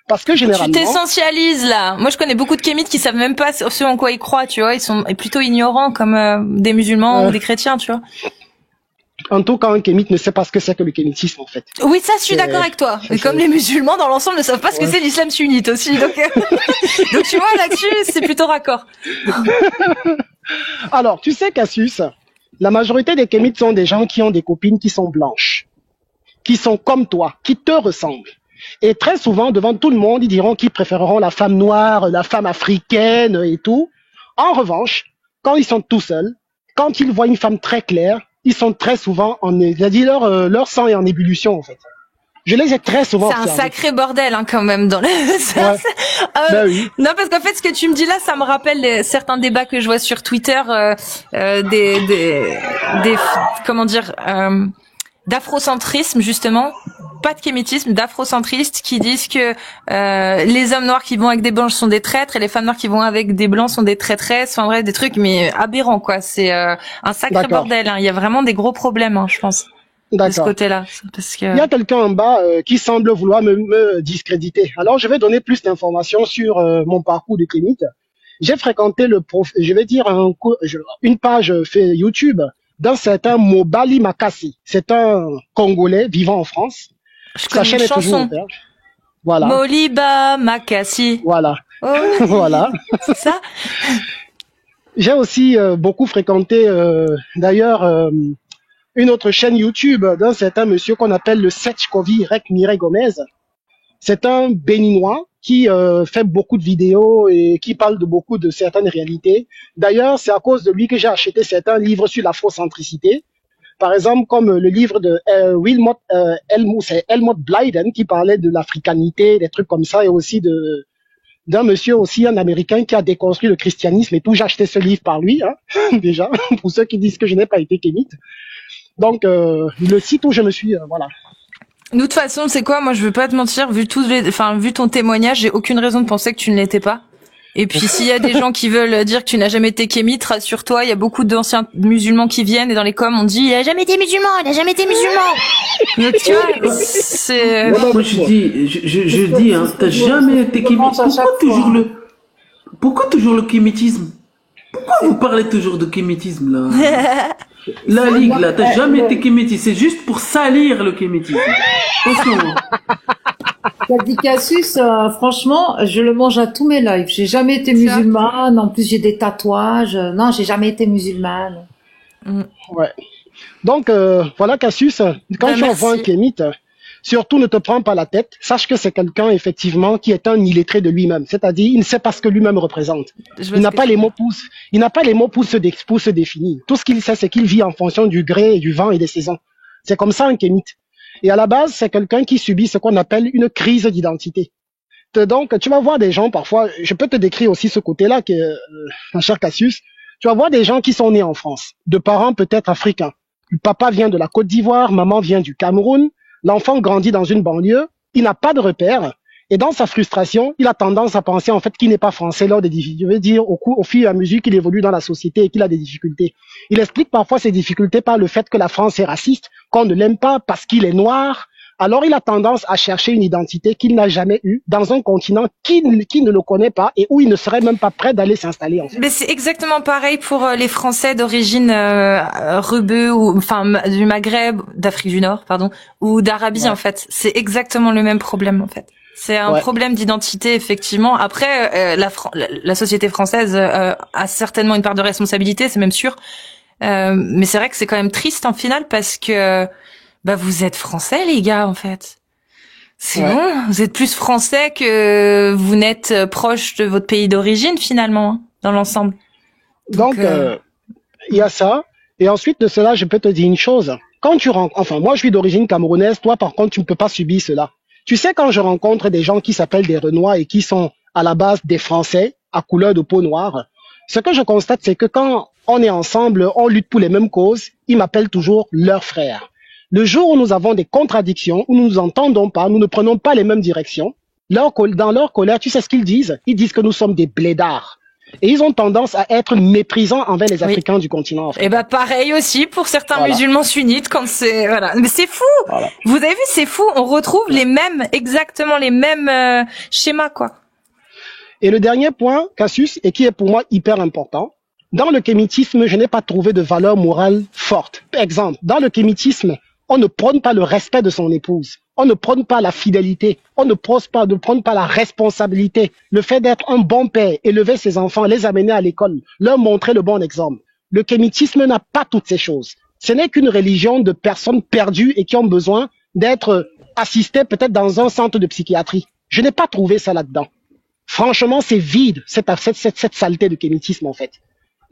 Parce que généralement... Tu t'essentialises, là. Moi, je connais beaucoup de kémites qui savent même pas ce en quoi ils croient, tu vois. Ils sont plutôt ignorants, comme des musulmans ou des chrétiens, tu vois. En tout cas, un kémite ne sait pas ce que c'est que le kémitisme, en fait. Oui, ça, je suis d'accord avec toi. Et comme les musulmans, dans l'ensemble, ne savent pas ce que c'est l'islam sunnite aussi. Donc tu vois, là-dessus, c'est plutôt raccord. Alors, tu sais, Cassius, la majorité des kémites sont des gens qui ont des copines qui sont blanches, qui sont comme toi, qui te ressemblent. Et très souvent, devant tout le monde, ils diront qu'ils préféreront la femme noire, la femme africaine et tout. En revanche, quand ils sont tout seuls, quand ils voient une femme très claire, ils sont très souvent leur sang est en ébullition, en fait. Je les ai très souvent observés. C'est un sacré bordel, hein, quand même, dans oui. Non, parce qu'en fait, ce que tu me dis là, ça me rappelle certains débats que je vois sur Twitter, comment dire, d'afrocentrisme, justement. Pas de kémitisme, d'afrocentristes qui disent que les hommes noirs qui vont avec des blanches sont des traîtres et les femmes noires qui vont avec des blancs sont des traîtresses. Enfin bref, des trucs mais aberrants, quoi. C'est un sacré bordel, hein. Il y a vraiment des gros problèmes, hein, je pense, de ce côté-là. Parce que... Il y a quelqu'un en bas qui semble vouloir me discréditer. Alors je vais donner plus d'informations sur mon parcours de kémite. J'ai fréquenté une page YouTube d'un certain Mobali Makassi. C'est un Congolais vivant en France. Sa chaîne est toujours ouverte. Voilà. Moliba Makassi. Voilà. Oh, voilà. C'est ça. J'ai aussi beaucoup fréquenté, d'ailleurs, une autre chaîne YouTube d'un certain monsieur qu'on appelle le Setchkovi Rek Mire Gomez. C'est un Béninois qui fait beaucoup de vidéos et qui parle de beaucoup de certaines réalités. D'ailleurs, c'est à cause de lui que j'ai acheté certains livres sur l'afrocentricité. Par exemple, comme le livre de Helmut Blyden qui parlait de l'africanité, des trucs comme ça, et aussi d'un monsieur aussi, un Américain qui a déconstruit le christianisme et tout. J'ai acheté ce livre par lui, hein, déjà, pour ceux qui disent que je n'ai pas été kémite. Donc, le site où je me suis, voilà. De toute façon, c'est quoi? Moi, je veux pas te mentir, vu ton témoignage, j'ai aucune raison de penser que tu ne l'étais pas. Et puis, s'il y a des gens qui veulent dire que tu n'as jamais été kémite, rassure-toi, il y a beaucoup d'anciens musulmans qui viennent et dans les coms, on dit, il a jamais été musulman. Donc, tu vois, c'est... Moi, je dis, hein, t'as jamais été kémite. Pourquoi toujours le kémitisme? Pourquoi vous parlez toujours de kémitisme, là? La Ligue, là, t'as jamais été kémitiste. C'est juste pour salir le kémitisme. Attention. Cassius, franchement, je le mange à tous mes lives. J'ai jamais été musulmane. En plus, j'ai des tatouages. Non, j'ai jamais été musulmane. Ouais. Donc, voilà, Cassius, quand tu envoies un kémite, surtout ne te prends pas la tête. Sache que c'est quelqu'un, effectivement, qui est un illettré de lui-même. C'est-à-dire, il ne sait pas ce que lui-même représente. Il n'a pas les mots pour se définir. Tout ce qu'il sait, c'est qu'il vit en fonction du gré, du vent et des saisons. C'est comme ça un kémite. Et à la base, c'est quelqu'un qui subit ce qu'on appelle une crise d'identité. Donc, tu vas voir des gens, parfois, je peux te décrire aussi ce côté-là, mon cher Cassius. Tu vas voir des gens qui sont nés en France, de parents peut-être africains. Le papa vient de la Côte d'Ivoire, maman vient du Cameroun. L'enfant grandit dans une banlieue, il n'a pas de repères, et dans sa frustration, il a tendance à penser en fait qu'il n'est pas français lors des difficultés. Je veux dire, au fur et à mesure qu'il évolue dans la société et qu'il a des difficultés. Il explique parfois ses difficultés par le fait que la France est raciste, qu'on ne l'aime pas parce qu'il est noir. Alors il a tendance à chercher une identité qu'il n'a jamais eue dans un continent qui ne le connaît pas et où il ne serait même pas prêt d'aller s'installer. En fait. Mais c'est exactement pareil pour les Français d'origine rebeu ou enfin du Maghreb, d'Afrique du Nord, pardon, ou d'Arabie en fait. C'est exactement le même problème en fait. C'est un problème d'identité effectivement. Après, la société française a certainement une part de responsabilité, c'est même sûr. Mais c'est vrai que c'est quand même triste en final parce que vous êtes français les gars en fait. C'est bon, vous êtes plus français que vous n'êtes proche de votre pays d'origine finalement, hein, dans l'ensemble. Donc, il y a ça. Et ensuite de cela, je peux te dire une chose. Quand tu rencontres, enfin, moi je suis d'origine camerounaise, toi par contre, tu ne peux pas subir cela. Tu sais, quand je rencontre des gens qui s'appellent des Renois et qui sont à la base des Français, à couleur de peau noire, ce que je constate, c'est que quand on est ensemble, on lutte pour les mêmes causes, ils m'appellent toujours leur frère. Le jour où nous avons des contradictions, où nous nous entendons pas, nous ne prenons pas les mêmes directions, dans leur colère, tu sais ce qu'ils disent? Ils disent que nous sommes des blédards. Et ils ont tendance à être méprisants envers les Africains du continent africain. Et bah pareil aussi pour certains musulmans sunnites quand c'est voilà. Mais c'est fou. Voilà. Vous avez vu, c'est fou. On retrouve exactement les mêmes schémas quoi. Et le dernier point, Cassius, et qui est pour moi hyper important, dans le kémitisme, je n'ai pas trouvé de valeur morale forte. Par exemple, dans le kémitisme, on ne prône pas le respect de son épouse. On ne prône pas la fidélité. On ne prône pas la responsabilité. Le fait d'être un bon père, élever ses enfants, les amener à l'école, leur montrer le bon exemple. Le kémitisme n'a pas toutes ces choses. Ce n'est qu'une religion de personnes perdues et qui ont besoin d'être assistées peut-être dans un centre de psychiatrie. Je n'ai pas trouvé ça là-dedans. Franchement, c'est vide, cette saleté de kémitisme, en fait.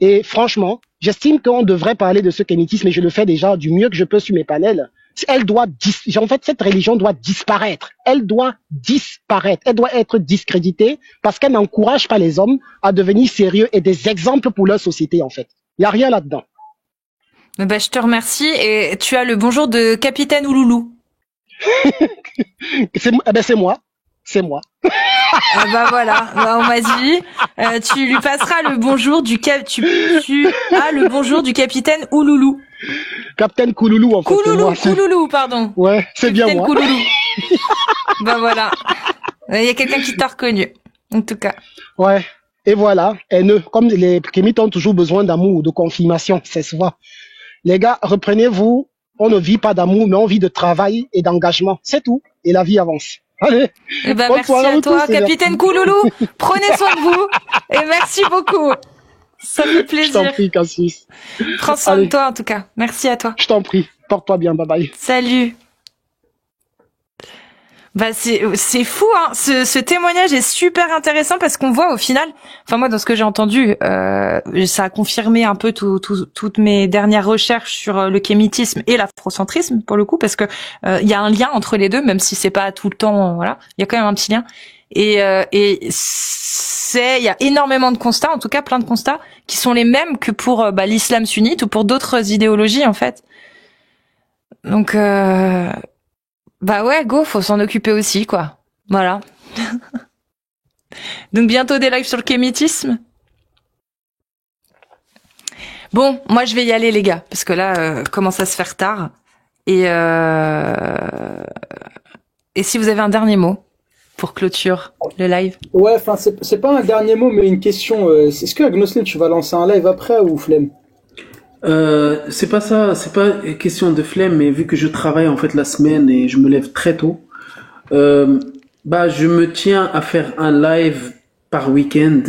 Et franchement, j'estime qu'on devrait parler de ce kémitisme, et je le fais déjà du mieux que je peux sur mes panels. En fait, cette religion doit disparaître. Elle doit disparaître. Elle doit être discréditée parce qu'elle n'encourage pas les hommes à devenir sérieux et des exemples pour leur société, en fait. Il n'y a rien là-dedans. Bah, je te remercie. Et tu as le bonjour de Capitaine Ouloulou. C'est moi. C'est moi. Ah bah voilà, bah on m'a dit, tu lui passeras le bonjour du tu as le bonjour du capitaine Ouloulou. Capitaine Kouloulou en fait. Kouloulou, pardon. Ouais, c'est bien moi. Kouloulou. Bah voilà. Il y a quelqu'un qui t'a reconnu, en tout cas. Ouais. Et voilà. Comme les kémites ont toujours besoin d'amour, de confirmation, c'est souvent. Les gars, reprenez-vous. On ne vit pas d'amour, mais on vit de travail et d'engagement. C'est tout. Et la vie avance. Allez. Eh ben, merci à toi, Capitaine Kouloulou. Prenez soin de vous. Et merci beaucoup. Ça fait plaisir. Je t'en prie, Cassis. Prends soin de toi, en tout cas. Merci à toi. Je t'en prie. Porte-toi bien. Bye bye. Salut. Bah c'est fou hein. Ce témoignage est super intéressant parce qu'on voit au final, enfin moi dans ce que j'ai entendu, ça a confirmé un peu toutes mes dernières recherches sur le kémitisme et l'afrocentrisme pour le coup parce que il y a un lien entre les deux même si c'est pas tout le temps voilà, il y a quand même un petit lien et il y a énormément de constats, en tout cas plein de constats qui sont les mêmes que pour l'islam sunnite ou pour d'autres idéologies en fait. Donc bah ouais, go, faut s'en occuper aussi, quoi. Voilà. Donc bientôt des lives sur le kémitisme. Bon, moi je vais y aller les gars, parce que là, commence à se faire tard. Et si vous avez un dernier mot pour clôture le live. Ouais, enfin c'est pas un dernier mot, mais une question. Est-ce que Agnoslim, tu vas lancer un live après ou flemme? C'est pas ça, c'est pas question de flemme, mais vu que je travaille en fait la semaine et je me lève très tôt, je me tiens à faire un live par week-end,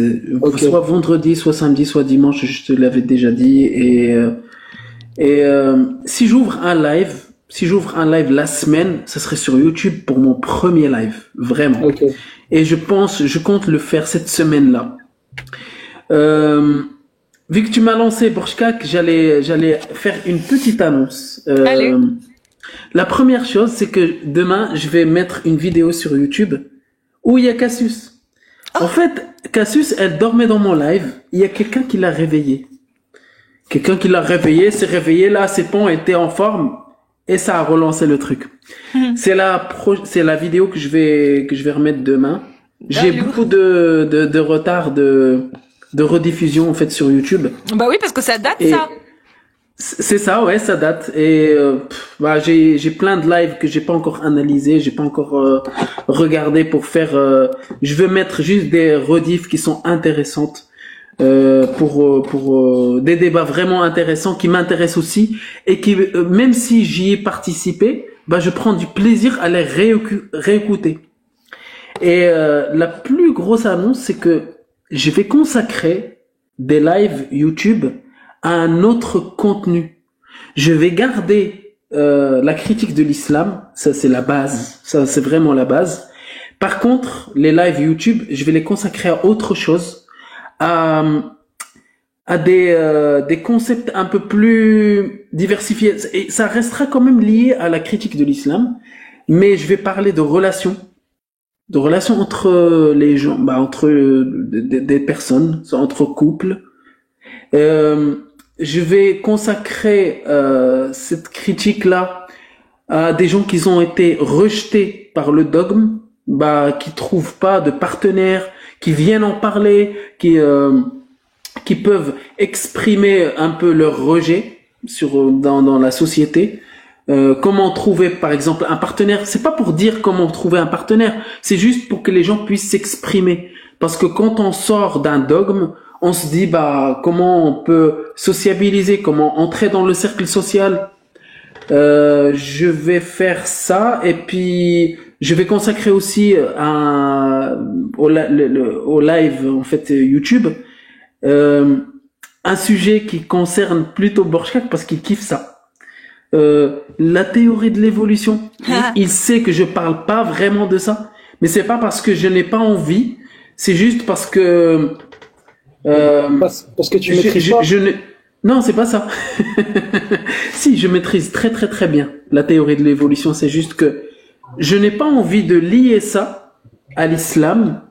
soit vendredi, soit samedi, soit dimanche, je te l'avais déjà dit, et si j'ouvre un live la semaine, ça serait sur YouTube pour mon premier live, vraiment. Okay. Et je compte le faire cette semaine-là. Vu que tu m'as lancé Borchkak, j'allais faire une petite annonce. Allez. La première chose, c'est que demain, je vais mettre une vidéo sur YouTube où il y a Cassius. Oh. En fait, Cassius, elle dormait dans mon live. Il y a quelqu'un qui l'a réveillée. S'est réveillé là, ses pompes étaient en forme et ça a relancé le truc. C'est la vidéo que je vais remettre demain. J'ai beaucoup de retard de rediffusion en fait sur YouTube. Bah oui, parce que ça date ça. C'est ça, ouais, ça date. Et j'ai plein de lives que j'ai pas encore analysé, j'ai pas encore regardé pour faire. Je veux mettre juste des rediffs qui sont intéressantes pour des débats vraiment intéressants qui m'intéressent aussi et qui même si j'y ai participé, je prends du plaisir à les réécouter. Et la plus grosse annonce, c'est que je vais consacrer des lives YouTube à un autre contenu. Je vais garder la critique de l'islam, ça c'est la base, ça c'est vraiment la base. Par contre, les lives YouTube, je vais les consacrer à autre chose, à des concepts un peu plus diversifiés. Et ça restera quand même lié à la critique de l'islam, mais je vais parler de relations entre les gens, entre des personnes, entre couples. Je vais consacrer cette critique-là à des gens qui ont été rejetés par le dogme, qui trouvent pas de partenaire, qui viennent en parler, qui peuvent exprimer un peu leur rejet dans la société. Comment trouver par exemple un partenaire, c'est pas pour dire comment trouver un partenaire, c'est juste pour que les gens puissent s'exprimer, parce que quand on sort d'un dogme, on se dit comment on peut sociabiliser, comment entrer dans le cercle social. Je vais faire ça, et puis je vais consacrer aussi au live en fait YouTube un sujet qui concerne plutôt Borchak parce qu'il kiffe ça. La théorie de l'évolution. Il sait que je parle pas vraiment de ça, mais c'est pas parce que je n'ai pas envie, c'est juste parce que parce que tu maîtrises pas. Non, c'est pas ça. Si, je maîtrise très très très bien la théorie de l'évolution, c'est juste que je n'ai pas envie de lier ça à l'islam,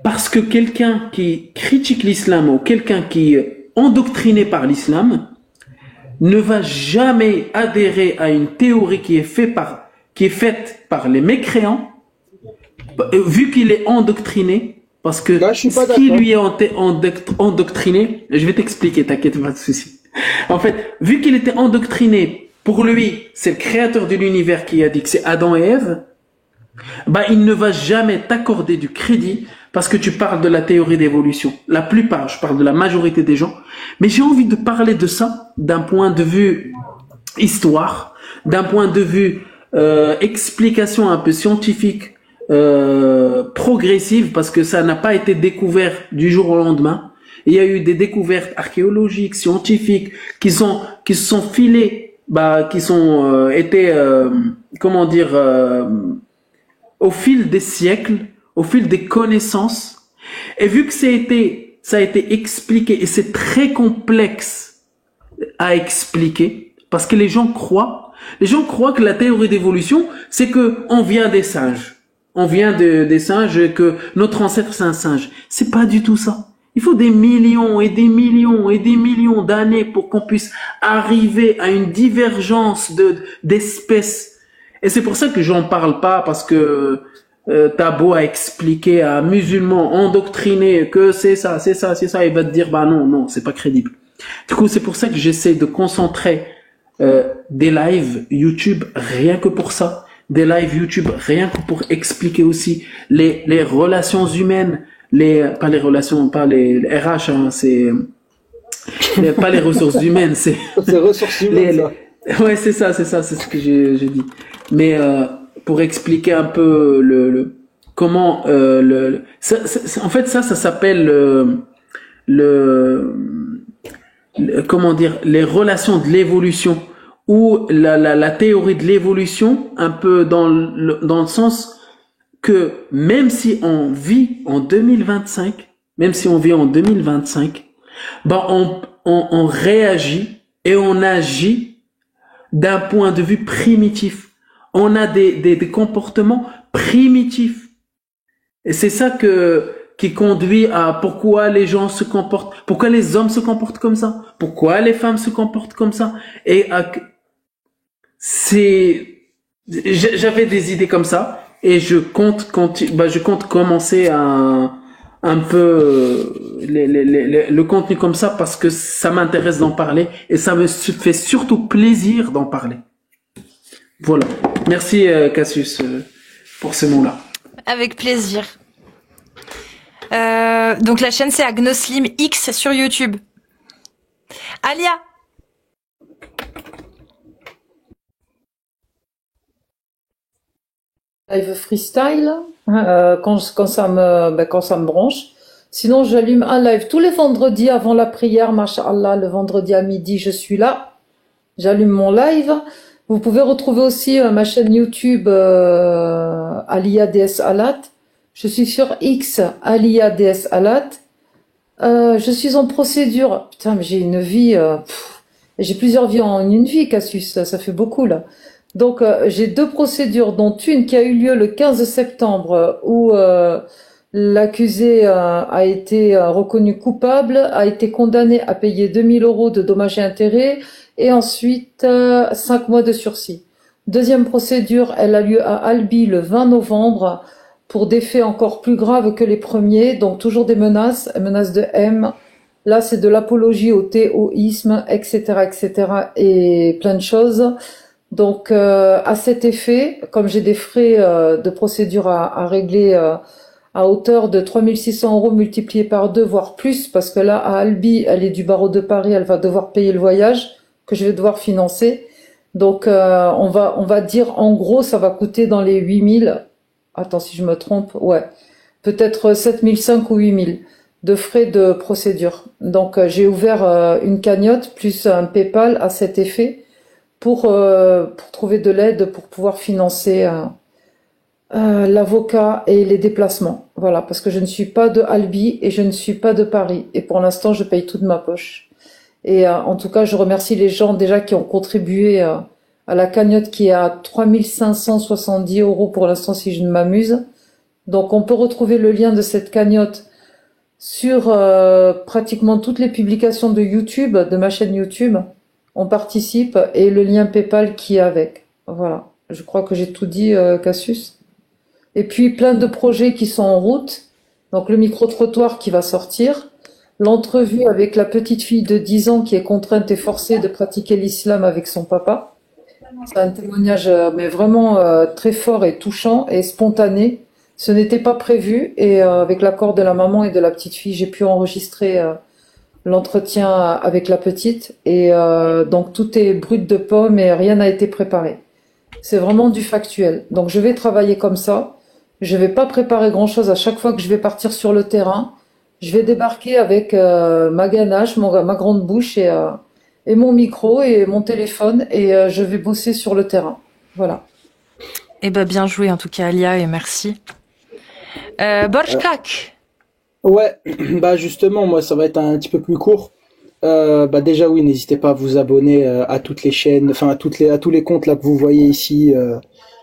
parce que quelqu'un qui critique l'islam ou quelqu'un qui est endoctriné par l'islam ne va jamais adhérer à une théorie qui est faite par les mécréants, vu qu'il est endoctriné, parce que ce qui lui est endoctriné, je vais t'expliquer, t'inquiète pas de souci. En fait, vu qu'il était endoctriné, pour lui, c'est le créateur de l'univers qui a dit que c'est Adam et Ève, il ne va jamais t'accorder du crédit parce que tu parles de la théorie d'évolution. La plupart, je parle de la majorité des gens, mais j'ai envie de parler de ça d'un point de vue histoire, d'un point de vue explication un peu scientifique, progressive, parce que ça n'a pas été découvert du jour au lendemain. Il y a eu des découvertes archéologiques, scientifiques, qui se sont filées, qui sont au fil des siècles, au fil des connaissances. Et vu que ça a été expliqué, et c'est très complexe à expliquer, parce que les gens croient que la théorie d'évolution, c'est que on vient des singes. On vient des singes et que notre ancêtre c'est un singe. C'est pas du tout ça. Il faut des millions et des millions et des millions d'années pour qu'on puisse arriver à une divergence d'espèces. Et c'est pour ça que j'en parle pas, parce que t'as beau à expliquer à un musulman endoctriné que c'est ça, il va te dire non, c'est pas crédible. Du coup, c'est pour ça que j'essaie de concentrer des lives YouTube rien que pour ça. Des lives YouTube rien que pour expliquer aussi les relations humaines, pas les RH, hein, pas les ressources humaines, c'est ressources humaines. Ouais, c'est ça, c'est ce que j'ai dit. Mais pour expliquer un peu comment en fait ça s'appelle comment dire, les relations de l'évolution, ou la théorie de l'évolution, un peu dans le sens que même si on vit en 2025, on réagit et on agit d'un point de vue primitif. On a des comportements primitifs. Et c'est ça qui conduit à pourquoi les gens se comportent, pourquoi les hommes se comportent comme ça, pourquoi les femmes se comportent comme ça. Et j'avais des idées comme ça, et je compte commencer un peu le contenu comme ça, parce que ça m'intéresse d'en parler et ça me fait surtout plaisir d'en parler. Voilà. Merci Cassius pour ce mot-là. Avec plaisir. Donc la chaîne c'est Agnoslim X sur YouTube. Alia. Live freestyle quand ça me branche. Sinon j'allume un live tous les vendredis avant la prière, Masha'Allah, le vendredi à midi je suis là. J'allume mon live. Vous pouvez retrouver aussi ma chaîne YouTube Alia DS Alat. Je suis sur X Alia DS Alat. Je suis en procédure. Putain, mais j'ai une vie. J'ai plusieurs vies en une vie, Cassius. Ça fait beaucoup là. Donc j'ai 2 procédures, dont une qui a eu lieu le 15 septembre où l'accusé a été reconnu coupable, a été condamné à payer 2000 € de dommages et intérêts et ensuite 5 mois de sursis. Deuxième procédure, elle a lieu à Albi le 20 novembre pour des faits encore plus graves que les premiers, donc toujours des menaces de M. Là, c'est de l'apologie au terrorisme, etc., etc., et plein de choses. Donc, à cet effet, comme j'ai des frais de procédure à régler à hauteur de 3600 € multipliés par 2, voire plus, parce que là, à Albi, elle est du barreau de Paris, elle va devoir payer le voyage que je vais devoir financer. Donc, on va dire, en gros, ça va coûter dans les 8000. Attends, si je me trompe, ouais. Peut-être 7005 ou 8000 de frais de procédure. Donc, j'ai ouvert une cagnotte plus un PayPal à cet effet pour trouver de l'aide pour pouvoir financer l'avocat et les déplacements. Voilà, parce que je ne suis pas de Albi et je ne suis pas de Paris. Et pour l'instant, je paye tout de ma poche. Et en tout cas, je remercie les gens déjà qui ont contribué à la cagnotte qui est à 3570 € pour l'instant si je ne m'amuse. Donc on peut retrouver le lien de cette cagnotte sur pratiquement toutes les publications de YouTube, de ma chaîne YouTube. On participe et le lien PayPal qui est avec. Voilà, je crois que j'ai tout dit, Cassius. Et puis plein de projets qui sont en route. Donc le micro-trottoir qui va sortir. L'entrevue avec la petite fille de 10 ans qui est contrainte et forcée de pratiquer l'islam avec son papa. C'est un témoignage mais vraiment très fort et touchant et spontané. Ce n'était pas prévu et avec l'accord de la maman et de la petite fille, j'ai pu enregistrer l'entretien avec la petite et donc tout est brut de pomme et rien n'a été préparé. C'est vraiment du factuel. Donc je vais travailler comme ça. Je vais pas préparer grand-chose à chaque fois que je vais partir sur le terrain. Je vais débarquer avec ma ganache, ma grande bouche et mon micro et mon téléphone et je vais bosser sur le terrain. Voilà. Eh ben bien joué en tout cas Alia et merci. Borchkak. Ouais, bah justement moi ça va être un petit peu plus court. Bah déjà oui, n'hésitez pas à vous abonner à toutes les chaînes, enfin à tous les comptes là que vous voyez ici.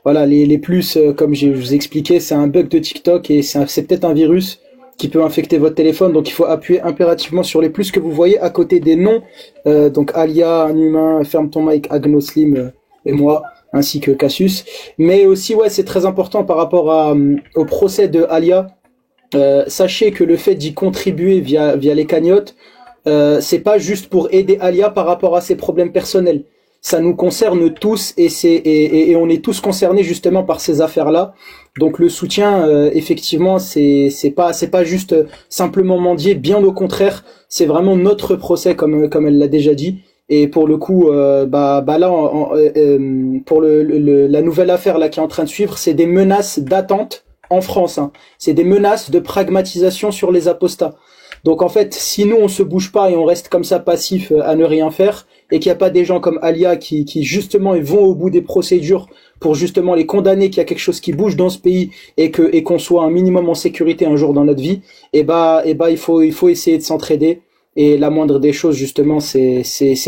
Voilà, les plus comme je vous expliqué, c'est un bug de TikTok et c'est peut-être un virus qui peut infecter votre téléphone, donc il faut appuyer impérativement sur les plus que vous voyez à côté des noms, donc Alia, un humain, Ferme ton mic, Agnoslim et moi, ainsi que Cassius. Mais aussi ouais, c'est très important par rapport au procès de Alia. Sachez que le fait d'y contribuer via les cagnottes, c'est pas juste pour aider Alia par rapport à ses problèmes personnels. Ça nous concerne tous et on est tous concernés justement par ces affaires-là. Donc le soutien, effectivement, c'est pas juste simplement mendier, bien au contraire, c'est vraiment notre procès comme elle l'a déjà dit. Et pour le coup, là, pour la nouvelle affaire là qui est en train de suivre, c'est des menaces d'attente en France. Hein. C'est des menaces de pragmatisation sur les apostats. Donc en fait, si nous on se bouge pas et on reste comme ça passif à ne rien faire, et qu'il n'y a pas des gens comme Alia qui justement vont au bout des procédures pour justement les condamner, qu'il y a quelque chose qui bouge dans ce pays et qu'on soit un minimum en sécurité un jour dans notre vie, il faut essayer de s'entraider. Et la moindre des choses justement, c'est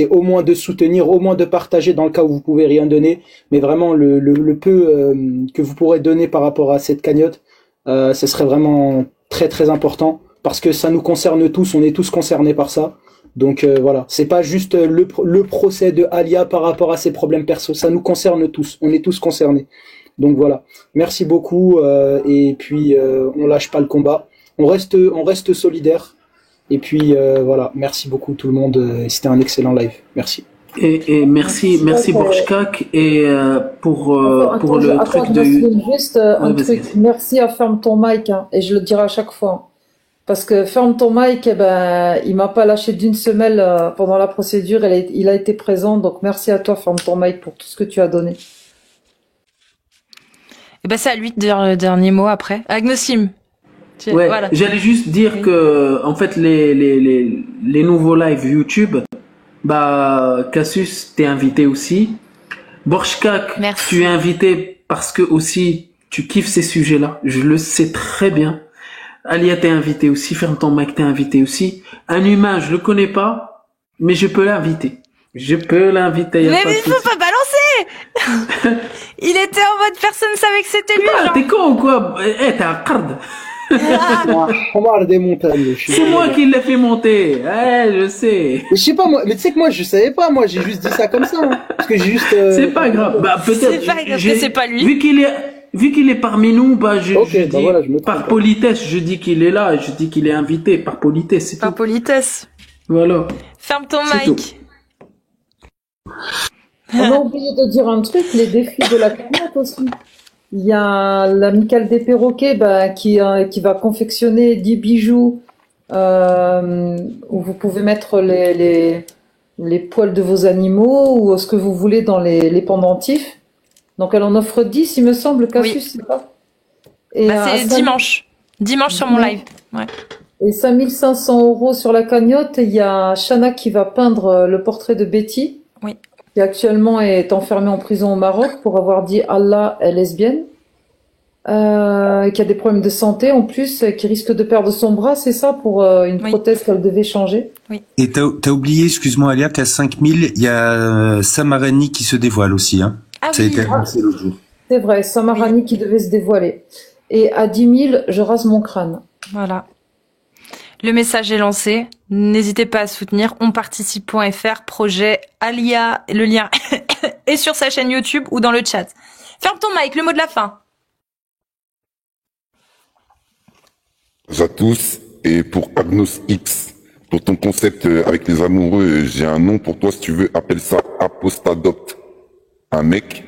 au moins de soutenir, au moins de partager dans le cas où vous pouvez rien donner, mais vraiment le peu que vous pourrez donner par rapport à cette cagnotte, ce serait vraiment très très important. Parce que ça nous concerne tous, on est tous concernés par ça. Donc voilà, c'est pas juste le procès de Alia par rapport à ses problèmes perso, ça nous concerne tous, on est tous concernés. Donc voilà, merci beaucoup et puis on lâche pas le combat, on reste solidaires. Et puis voilà, merci beaucoup tout le monde, c'était un excellent live, merci. Et merci Borchkak et pour le truc de juste un truc. Merci à Ferme ton mic hein, et je le dirai à chaque fois. Parce que Ferme ton mic, il m'a pas lâché d'une semelle pendant la procédure, il a été présent, donc merci à toi Ferme ton mic pour tout ce que tu as donné. Et c'est à lui de dire le dernier mot après. Agnosim. Ouais, voilà. J'allais juste dire que en fait les nouveaux lives YouTube, Cassius t'es invité aussi. Borchkak, Merci. tu es invité parce que aussi tu kiffes ces sujets-là. Je le sais très bien. Alia, t'es invité aussi. Ferme ton mic, t'es invité aussi. Un humain, je le connais pas, mais je peux l'inviter. Je peux l'inviter. Mais il faut pas balancer. Il était en mode personne savait que c'était lui. Genre... T'es con ou quoi? T'es un card. Omar des montagnes. C'est moi qui l'ai fait monter. Je sais. Mais je sais pas moi. Mais tu sais que moi je savais pas. Moi j'ai juste dit ça comme ça. Hein. Parce que j'ai juste. C'est pas grave. Bah peut-être. C'est pas grave que c'est pas lui. Vu qu'il est parmi nous, bah je dis voilà, par politesse, je dis qu'il est là, je dis qu'il est invité par politesse. C'est par tout. Politesse. Voilà. Ferme ton C'est mic. On a oublié de dire un truc, les défis de la cagnotte aussi. Il y a l'amicale des perroquets qui va confectionner 10 bijoux où vous pouvez mettre les poils de vos animaux ou ce que vous voulez dans les pendentifs. Donc elle en offre 10, il me semble, Cassius, c'est pas. Et c'est dimanche. Dimanche sur mon live. Ouais. Et 5500 € sur la cagnotte, il y a Shana qui va peindre le portrait de Betty. Oui. Qui actuellement est enfermée en prison au Maroc pour avoir dit Allah est lesbienne, qui a des problèmes de santé en plus, qui risque de perdre son bras, c'est ça, pour une prothèse qu'elle devait changer. Oui. Et t'as oublié, excuse-moi Alia, qu'à 5000, il y a Samarani qui se dévoile aussi. Hein. Ah ça a oui. été annoncé l'autre jour. C'est vrai, Samarani qui devait se dévoiler. Et à 10 000, je rase mon crâne. Voilà. Le message est lancé. N'hésitez pas à soutenir onparticipe.fr, projet Alia. Le lien est sur sa chaîne YouTube ou dans le chat. Ferme ton mic, le mot de la fin. Bonjour à tous. Et pour Agnos X, pour ton concept avec les amoureux, j'ai un nom pour toi si tu veux. Appelle ça Apostadopt. Un mec.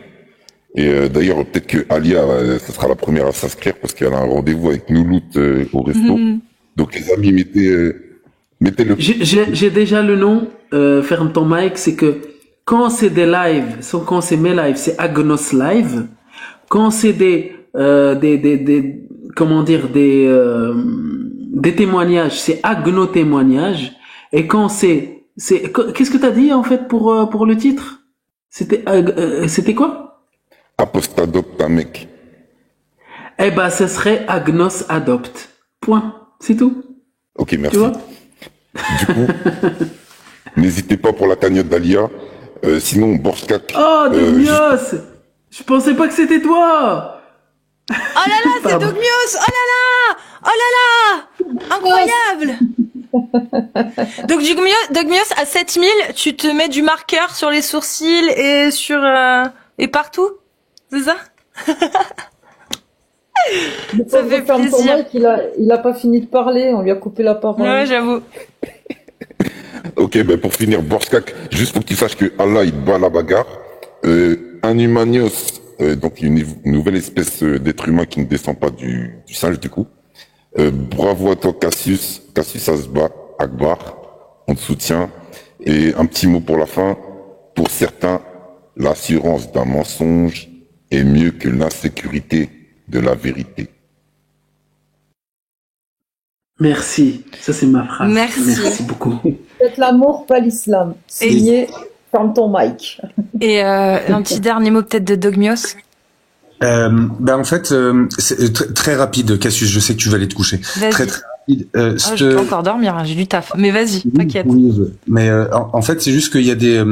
Et d'ailleurs, peut-être que Alia, ce sera la première à s'inscrire parce qu'elle a un rendez-vous avec Noulout au resto. Donc les amis, mettez le... J'ai déjà le nom, ferme ton mic, c'est que quand c'est des lives, quand c'est mes lives, c'est Agnos Live. Quand c'est des témoignages, c'est Agno témoignages. Et quand qu'est-ce que t'as dit en fait pour le titre? C'était quoi? Apostadopt un mec. Eh ben, ce serait Agnos Adopte. Point. C'est tout. Ok, merci. Tu vois? Du coup, n'hésitez pas pour la cagnotte d'Alia. Sinon, Borchkak. Oh, Dogmios! Je pensais pas que c'était toi! Oh là là, c'est Dogmios! Oh là là! Incroyable! Donc, Dogmios, à 7000, tu te mets du marqueur sur les sourcils et et partout? C'est ça? Ça fait plaisir. Il a pas fini de parler, on lui a coupé la parole. Ouais, j'avoue. Ok, ben pour finir, Borchkak, juste pour que tu saches que Allah, il bat la bagarre. Un humanios, donc une nouvelle espèce d'être humain qui ne descend pas du singe, du coup. Bravo à toi, Cassius. Cassius Asba, Akbar, on te soutient. Et un petit mot pour la fin. Pour certains, l'assurance d'un mensonge est mieux que l'insécurité de la vérité. Merci. Ça, c'est ma phrase. Merci beaucoup. Faites l'amour, pas l'islam. Signé, ferme ton mic. Et un petit dernier mot peut-être de Dogmios. En fait, c'est très rapide, Cassius, je sais que tu vas aller te coucher. Très rapide. Je peux encore dormir, hein, j'ai du taf. Mais vas-y, t'inquiète. Oui, mais en fait, c'est juste qu'il y a des...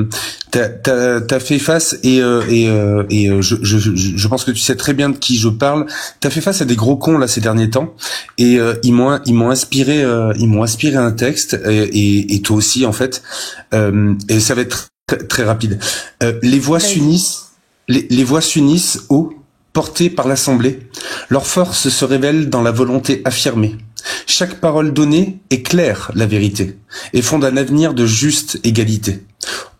T'as fait face et je pense que tu sais très bien de qui je parle. T'as fait face à des gros cons là ces derniers temps et ils m'ont inspiré un texte et toi aussi en fait. Et ça va être très rapide. Les voix s'unissent, les voix s'unissent portées par l'Assemblée. Leur force se révèle dans la volonté affirmée. Chaque parole donnée éclaire la vérité et fonde un avenir de juste égalité.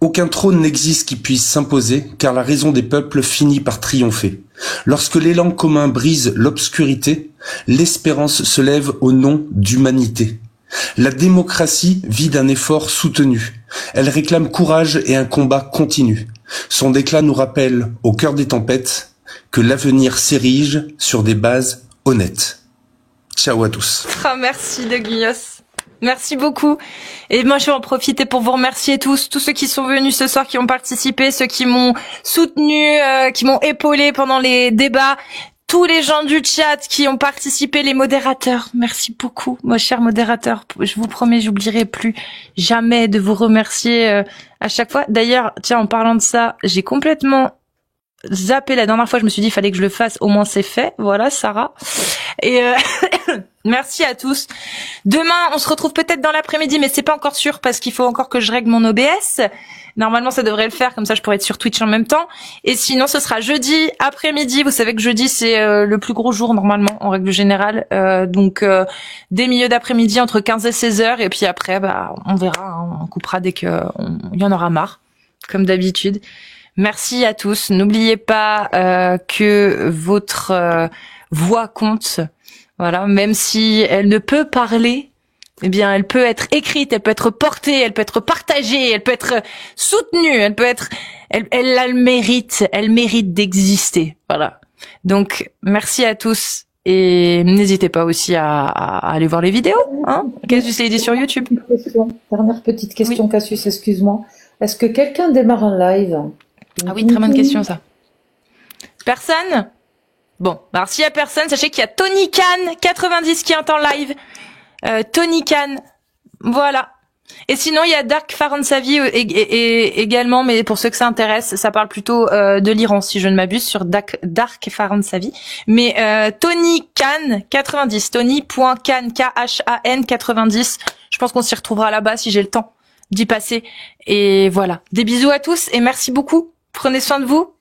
Aucun trône n'existe qui puisse s'imposer, car la raison des peuples finit par triompher. Lorsque l'élan commun brise l'obscurité, l'espérance se lève au nom d'humanité. La démocratie vit d'un effort soutenu. Elle réclame courage et un combat continu. Son déclat nous rappelle, au cœur des tempêtes, que l'avenir s'érige sur des bases honnêtes. Ciao à tous. Oh, merci Dogmios. Merci beaucoup. Et moi, je vais en profiter pour vous remercier tous ceux qui sont venus ce soir, qui ont participé, ceux qui m'ont soutenu, qui m'ont épaulé pendant les débats, tous les gens du chat qui ont participé, les modérateurs. Merci beaucoup, mon cher modérateur. Je vous promets, j'oublierai plus jamais de vous remercier à chaque fois. D'ailleurs, tiens, en parlant de ça, j'ai complètement zappé la dernière fois. Je me suis dit, il fallait que je le fasse. Au moins, c'est fait. Voilà, Sarah. Et merci à tous. Demain, on se retrouve peut-être dans l'après-midi, mais c'est pas encore sûr parce qu'il faut encore que je règle mon OBS. Normalement, ça devrait le faire, comme ça je pourrais être sur Twitch en même temps. Et sinon, ce sera jeudi après-midi. Vous savez que jeudi, c'est le plus gros jour normalement, en règle générale. Donc, dès milieu d'après-midi, entre 15 et 16 heures. Et puis après, on verra. Hein, on coupera dès qu'il y en aura marre, comme d'habitude. Merci à tous. N'oubliez pas que votre voix compte. Voilà, même si elle ne peut parler, eh bien, elle peut être écrite, elle peut être portée, elle peut être partagée, elle peut être soutenue, elle peut être, elle mérite d'exister. Voilà. Donc, merci à tous et n'hésitez pas aussi à aller voir les vidéos, hein. Cassius l'a dit sur YouTube. Dernière petite question, oui. Cassius, excuse-moi. Est-ce que quelqu'un démarre un live? Ah oui, très bonne question, ça. Personne? Bon, alors s'il y a personne, sachez qu'il y a Tony Khan 90 qui est en live. Tony Khan, voilà. Et sinon, il y a Dark Faransavi également, mais pour ceux que ça intéresse, ça parle plutôt de l'Iran, si je ne m'abuse, sur Dark Faransavi. Mais Tony Khan 90, Tony.Khan, Khan 90. Je pense qu'on s'y retrouvera là-bas si j'ai le temps d'y passer. Et voilà. Des bisous à tous et merci beaucoup. Prenez soin de vous.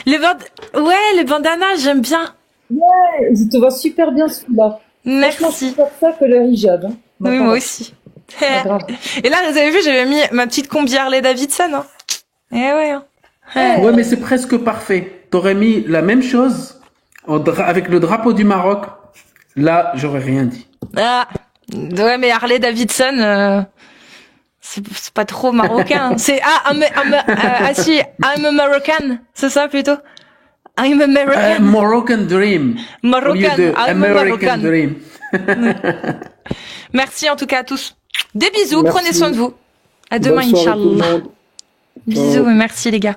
Le bandana, j'aime bien. Ouais, il te va super bien celui-là. Merci. C'est pour ça que le hijab. Hein. Oui, moi aussi. Et là, vous avez vu, j'avais mis ma petite combi Harley Davidson. Hein. Eh ouais. Hein. Ouais, mais c'est presque parfait. T'aurais mis la même chose avec le drapeau du Maroc. Là, j'aurais rien dit. Ah, ouais, mais Harley Davidson, c'est pas trop marocain. C'est si, I'm American, c'est ça plutôt. I'm American. Moroccan Dream. Moroccan. American Dream. Merci en tout cas à tous. Des bisous, merci. Prenez soin de vous. À demain, Inch'Allah. Bisous et merci les gars.